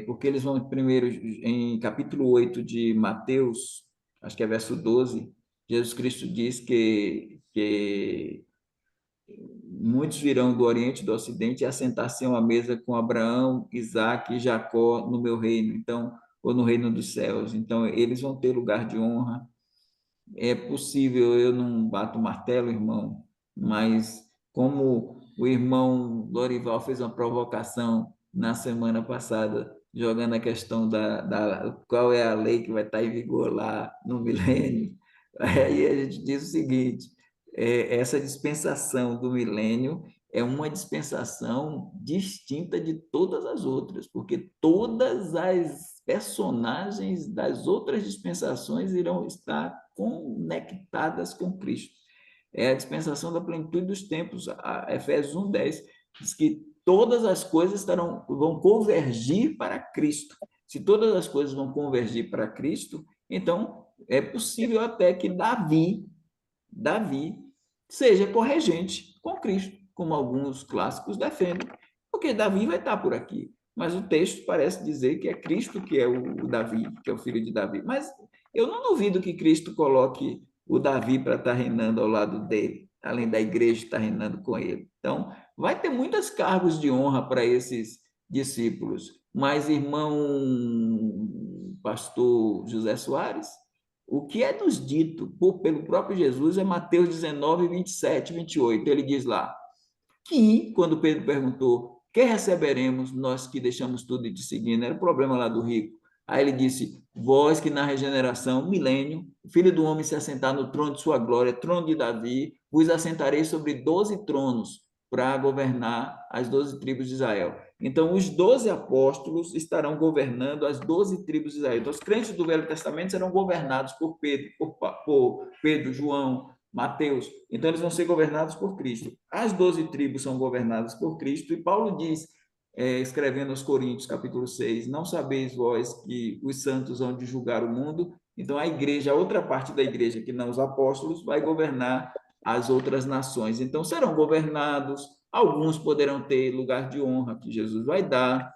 porque eles vão primeiro, em capítulo 8 de Mateus, acho que é verso 12, Jesus Cristo diz que muitos virão do Oriente e do Ocidente e assentar-se a uma mesa com Abraão, Isaque e Jacó no meu reino, então, ou no reino dos céus. Então, eles vão ter lugar de honra. É possível, eu não bato martelo, irmão, mas como o irmão Lorival fez uma provocação na semana passada, jogando a questão da qual é a lei que vai estar em vigor lá no milênio, aí a gente diz o seguinte: essa dispensação do milênio é uma dispensação distinta de todas as outras, porque todas as personagens das outras dispensações irão estar conectadas com Cristo. É a dispensação da plenitude dos tempos. A Efésios 1:10 diz que todas as coisas vão convergir para Cristo. Se todas as coisas vão convergir para Cristo, então é possível até que Davi seja corregente com Cristo, como alguns clássicos defendem, porque Davi vai estar por aqui. Mas o texto parece dizer que é Cristo que é o Davi, que é o filho de Davi. Mas eu não duvido que Cristo coloque o Davi para estar reinando ao lado dele, além da igreja estar reinando com ele. Então, vai ter muitos cargos de honra para esses discípulos. Mas, irmão pastor José Soares, o que é nos dito pelo próprio Jesus é Mateus 19, 27, 28. Ele diz lá que, quando Pedro perguntou, que receberemos nós que deixamos tudo e te seguindo? Era o problema lá do rico. Aí ele disse, vós que na regeneração, milênio, o Filho do Homem se assentar no trono de sua glória, trono de Davi, vos assentarei sobre 12 tronos para governar as 12 tribos de Israel. Então, os 12 apóstolos estarão governando as 12 tribos de Israel. Então, os crentes do Velho Testamento serão governados por Pedro, João, Mateus. Então, eles vão ser governados por Cristo. As 12 tribos são governadas por Cristo. E Paulo diz, escrevendo aos Coríntios, capítulo 6, não sabeis vós que os santos hão de julgar o mundo? Então, a igreja, a outra parte da igreja, que não os apóstolos, vai governar as outras nações. Então, serão governados, alguns poderão ter lugar de honra que Jesus vai dar,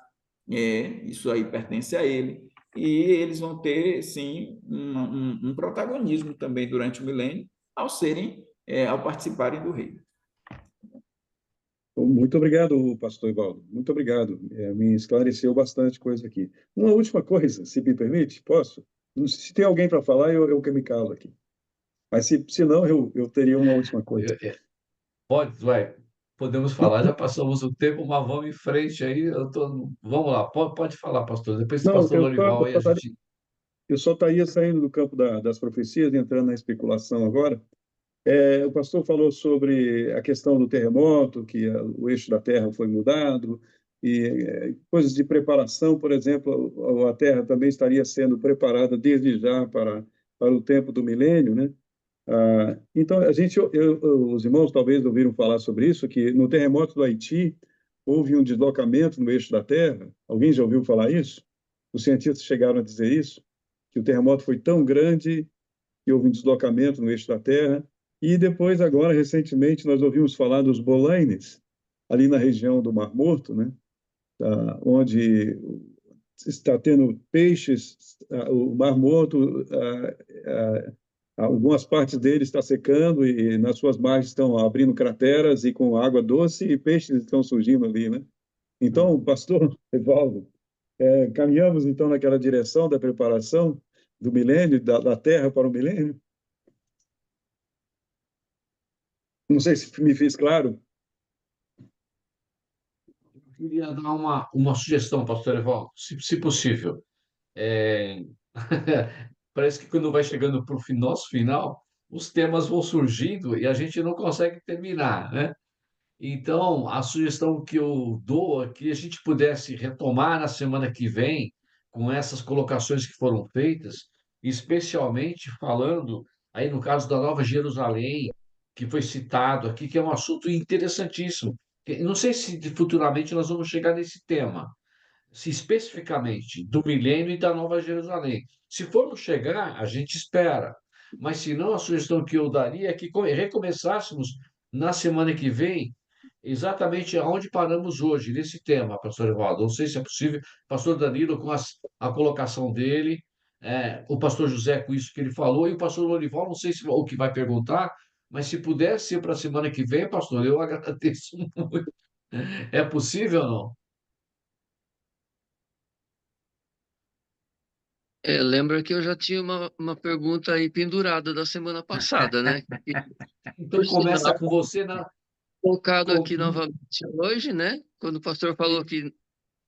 isso aí pertence a ele, e eles vão ter, sim, um protagonismo também durante o milênio, ao participarem do reino. Muito obrigado, pastor Evaldo. Muito obrigado. Me esclareceu bastante coisa aqui. Uma última coisa, se me permite, posso? Se tem alguém para falar, eu que me calo aqui. Mas se não, eu teria uma última coisa. Podemos falar, já passamos o tempo, mas vamos em frente aí. Vamos lá, pode falar, pastor. Depois do Não, pastor Lorival aí a gente. eu só estaria saindo do campo das profecias e entrando na especulação agora. O pastor falou sobre a questão do terremoto, que o eixo da Terra foi mudado, e coisas de preparação, por exemplo, a Terra também estaria sendo preparada desde já para o tempo do milênio, né? Então, os irmãos talvez ouviram falar sobre isso, que no terremoto do Haiti houve um deslocamento no eixo da Terra. Alguém já ouviu falar isso? Os cientistas chegaram a dizer isso, que o terremoto foi tão grande que houve um deslocamento no eixo da Terra. E depois, agora, recentemente, nós ouvimos falar dos bolaines, ali na região do Mar Morto, né? Onde está tendo peixes, o Mar Morto, algumas partes dele está secando e nas suas margens estão abrindo crateras e com água doce e peixes estão surgindo ali, né? Então, pastor Evaldo, caminhamos então naquela direção da preparação do milênio, da Terra para o milênio? Não sei se me fiz claro. Eu queria dar uma sugestão, pastor Evaldo, se possível. É, Parece que quando vai chegando para o nosso final, os temas vão surgindo e a gente não consegue terminar, né? Então, a sugestão que eu dou é que a gente pudesse retomar na semana que vem com essas colocações que foram feitas, especialmente falando aí no caso da Nova Jerusalém, que foi citado aqui, que é um assunto interessantíssimo. Não sei se futuramente nós vamos chegar nesse tema, se especificamente do milênio e da Nova Jerusalém. Se formos chegar, a gente espera. Mas se não, a sugestão que eu daria é que recomeçássemos na semana que vem exatamente aonde paramos hoje, nesse tema, pastor Evaldo. Não sei se é possível, pastor Danilo, com a colocação dele, o pastor José com isso que ele falou, e o pastor Lorival, não sei se o que vai perguntar, mas se puder ser para a semana que vem, pastor, eu agradeço muito. É possível ou não? Lembra que eu já tinha uma pergunta aí pendurada da semana passada, né? E, Então por começa sinal, com você na. colocado com- aqui novamente hoje, né? Quando o pastor falou que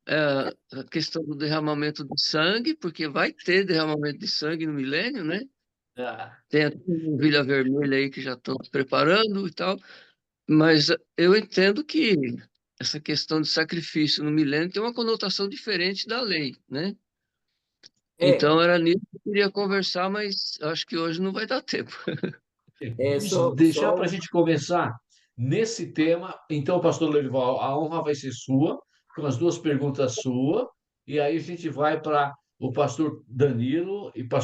a questão do derramamento de sangue, porque vai ter derramamento de sangue no milênio, né? Ah, Tem até uma ovelha vermelha aí que já estão se preparando e tal, mas eu entendo que essa questão de sacrifício no milênio tem uma conotação diferente da lei, né? Então É, era nisso que eu queria conversar, mas acho que hoje não vai dar tempo. Vamos deixar para a gente começar nesse tema. Então, pastor Lorival, a honra vai ser sua, com as duas perguntas suas, e aí a gente vai para o pastor Danilo e para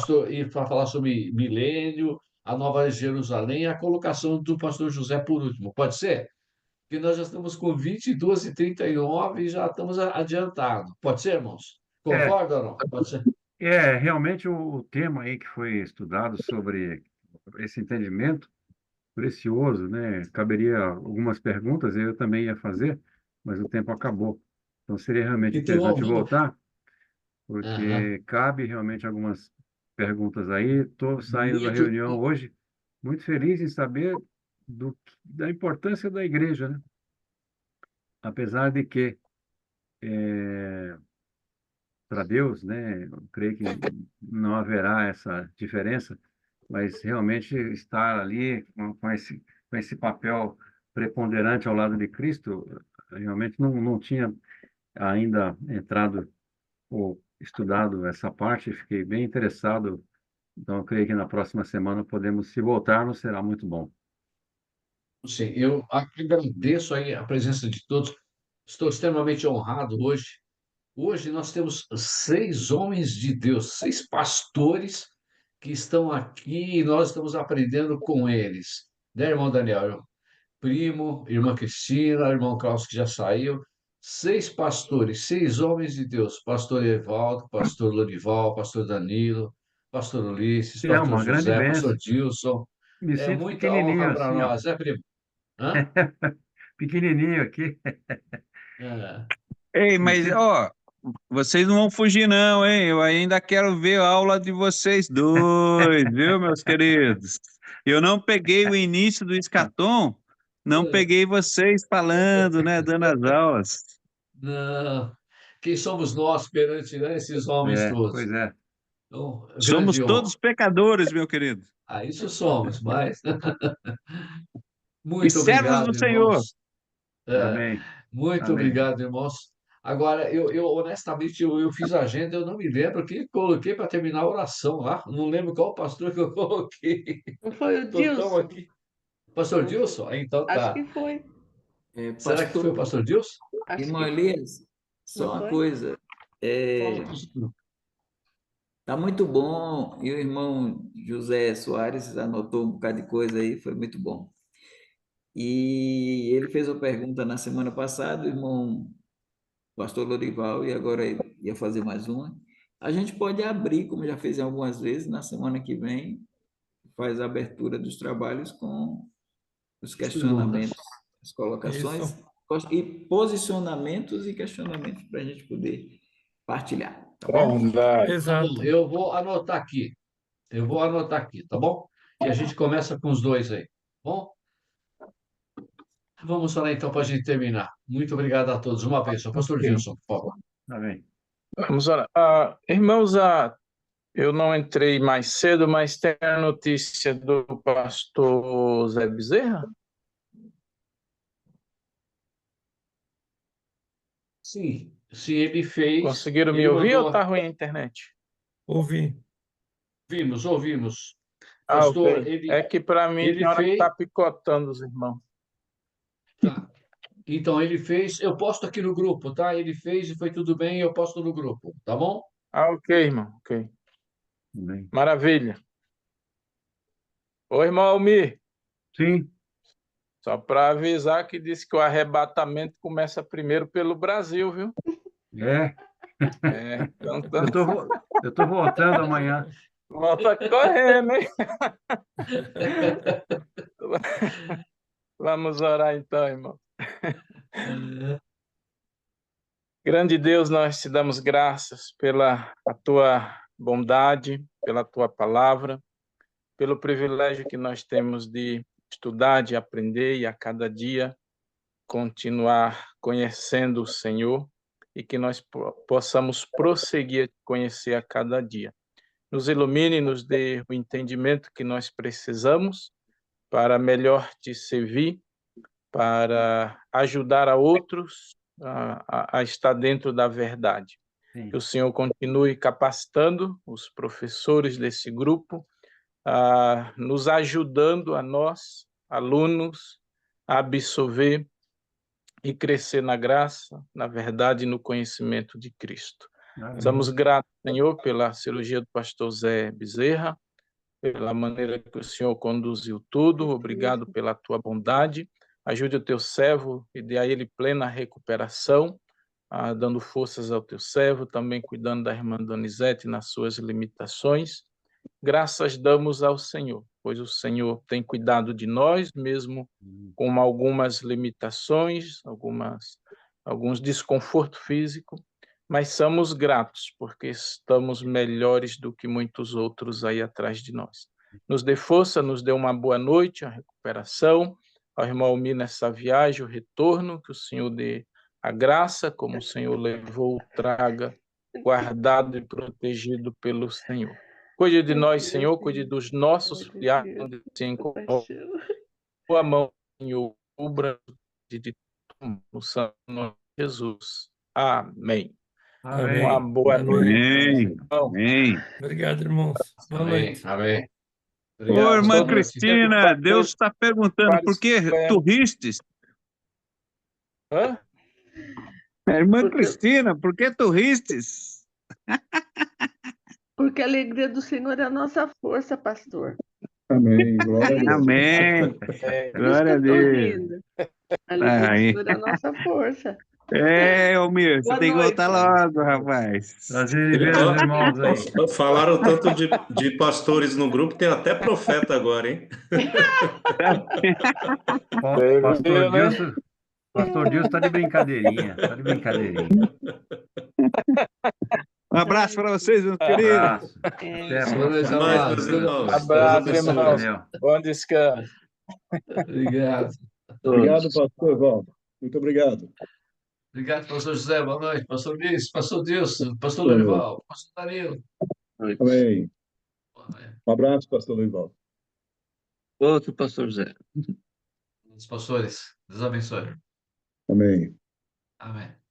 falar sobre milênio, a Nova Jerusalém e a colocação do pastor José por último. Pode ser? Porque nós já estamos com 22h39 e já estamos adiantados. Pode ser, irmãos? É, Concorda ou não? Pode ser? realmente o tema aí que foi estudado sobre esse entendimento precioso, né? Caberia algumas perguntas, eu também ia fazer, mas o tempo acabou. Então seria realmente Então, interessante vamos. voltar, Aham. porque cabe realmente algumas perguntas aí. Estou saindo da Muito. reunião hoje muito feliz em saber da importância da igreja, né? Apesar de que para Deus, né? Eu creio que não haverá essa diferença, mas realmente estar ali com esse papel preponderante ao lado de Cristo, realmente não tinha ainda entrado ou estudado essa parte, fiquei bem interessado, então eu creio que na próxima semana podemos, se voltarmos, será muito bom. Sim, eu agradeço aí a presença de todos. Estou extremamente honrado hoje. Hoje nós temos 6 homens de Deus, 6 pastores que estão aqui e nós estamos aprendendo com eles. Né, irmão Daniel? Primo, irmã Cristina, irmão Klaus que já saiu. 6 pastores, 6 homens de Deus. Pastor Evaldo, pastor Lorival, pastor Danilo, pastor Ulisses, É pastor uma grande José, pastor bênção. Dilson. Me É sinto muita honra pequenininho para assim, ó. nós, é, primo? Hã? Pequenininho aqui. É. Ei, Me mas, sinto... ó, vocês não vão fugir, não, hein? Eu ainda quero ver a aula de vocês dois, viu, meus queridos? Eu não peguei o início do escatom, não peguei vocês falando, né, dando as aulas. Não. Quem somos nós perante, né, esses homens todos? Pois é. Então, Somos grande honra. todos pecadores, meu querido, Isso somos, mas e muito servos do obrigado, Senhor. irmãos. É, Amém. muito Amém. obrigado, irmãos. Agora, eu honestamente, eu fiz a agenda, eu não me lembro quem coloquei para terminar a oração lá. Não lembro qual pastor que eu coloquei. Não foi o Estou tão Dilson? aqui. Pastor Não foi? Dilson? Então Acho tá. que foi. Será que foi o Pastor, pastor Dilson? Acho irmão que foi. Elias, Não só uma foi? coisa. Fala, pastor. Tá muito bom. E o irmão José Soares anotou um bocado de coisa aí, foi muito bom. E ele fez uma pergunta na semana passada, o irmão pastor Lorival, e agora ele ia fazer mais uma. A gente pode abrir, como já fez algumas vezes, na semana que vem, faz a abertura dos trabalhos com os Perguntas. questionamentos, as colocações, Isso. e posicionamentos e questionamentos para a gente poder partilhar, tá bom? Verdade. Tá Exato. bom, eu vou anotar aqui. Eu vou anotar aqui, tá bom? E a gente começa com os dois aí, tá bom? Vamos falar então para a gente terminar. Muito obrigado a todos. Uma vez, só pastor Ok. Gilson, por favor. Amém. Vamos orar. Irmãos, eu não entrei mais cedo, mas tem a notícia do pastor Zé Bezerra? Sim, se ele fez, Conseguiram me ele ouvir ou mandou. está ruim a internet? Ouvi. Ouvimos. Ok. Pastor, ele, É que para mim ele tem hora que fez. está picotando os irmãos. Tá. Então, ele fez. Eu posto aqui no grupo, tá? Ele fez e foi tudo bem, eu posto no grupo, tá bom? Ok, irmão. Ok. Amém. Maravilha. Ô, irmão Almir, Sim, só para avisar que disse que o arrebatamento começa primeiro pelo Brasil, viu? é. É, então, Eu tô, Eu estou voltando amanhã. Volta correndo, hein? Vamos orar então, irmão. Grande Deus, nós te damos graças pela a tua bondade, pela tua palavra, pelo privilégio que nós temos de estudar, de aprender e a cada dia continuar conhecendo o Senhor e que nós possamos prosseguir a conhecer a cada dia. Nos ilumine, nos dê o entendimento que nós precisamos para melhor te servir, para ajudar a outros a estar dentro da verdade. Sim. Que o Senhor continue capacitando os professores desse grupo, nos ajudando a nós, alunos, a absorver e crescer na graça, na verdade e no conhecimento de Cristo. Amém. Somos gratos, Senhor, pela cirurgia do pastor Zé Bezerra, pela maneira que o Senhor conduziu tudo. Obrigado pela tua bondade. Ajude o teu servo e dê a ele plena recuperação, dando forças ao teu servo, também cuidando da irmã Donizete nas suas limitações. Graças damos ao Senhor, pois o Senhor tem cuidado de nós, mesmo com algumas limitações, alguns desconforto físico, mas somos gratos, porque estamos melhores do que muitos outros aí atrás de nós. Nos dê força, nos dê uma boa noite, a recuperação, ao irmão Almir nessa viagem, o retorno, que o Senhor dê a graça, como o Senhor levou, traga, guardado e protegido pelo Senhor. Cuide de nós, Senhor, cuide dos nossos filiados, a mão, Senhor, cubra de no santo nome de Jesus. Amém. Amém. Uma boa noite. Amém. Amém. Obrigado, irmãos. Boa Amém, noite. amém. Ô, Obrigado, irmã boa noite. Cristina, Deus está perguntando por que tu ristes? Hã? Irmã Cristina, por que tu ristes? Porque a alegria do Senhor é a nossa força, pastor. Amém. Glória a Deus. Amém. Por isso que Glória a eu tô Deus. rindo. A alegria Aí. do Senhor é a nossa força. Almir, você Boa tem que noite. voltar logo, rapaz. Prazer em ver os irmãos aí. Falaram tanto de pastores no grupo, tem até profeta agora, hein? Pastor Dilson está de brincadeirinha. Está de brincadeirinha. Um abraço para vocês, meus queridos. Abraço. Até a próxima. Mais, meus irmãos. Abraço, Deus abençoe. irmãos. Valeu. Bom descanso. Obrigado. Obrigado, pastor Evaldo. Muito obrigado. Obrigado, pastor José. Boa noite. Pastor Luiz, pastor Dilson, pastor Boa noite. Lorival, pastor Danilo. Amém. Um abraço, pastor Evaldo. Outro pastor Zé. Os pastores. Deus abençoe. Amém. Amém.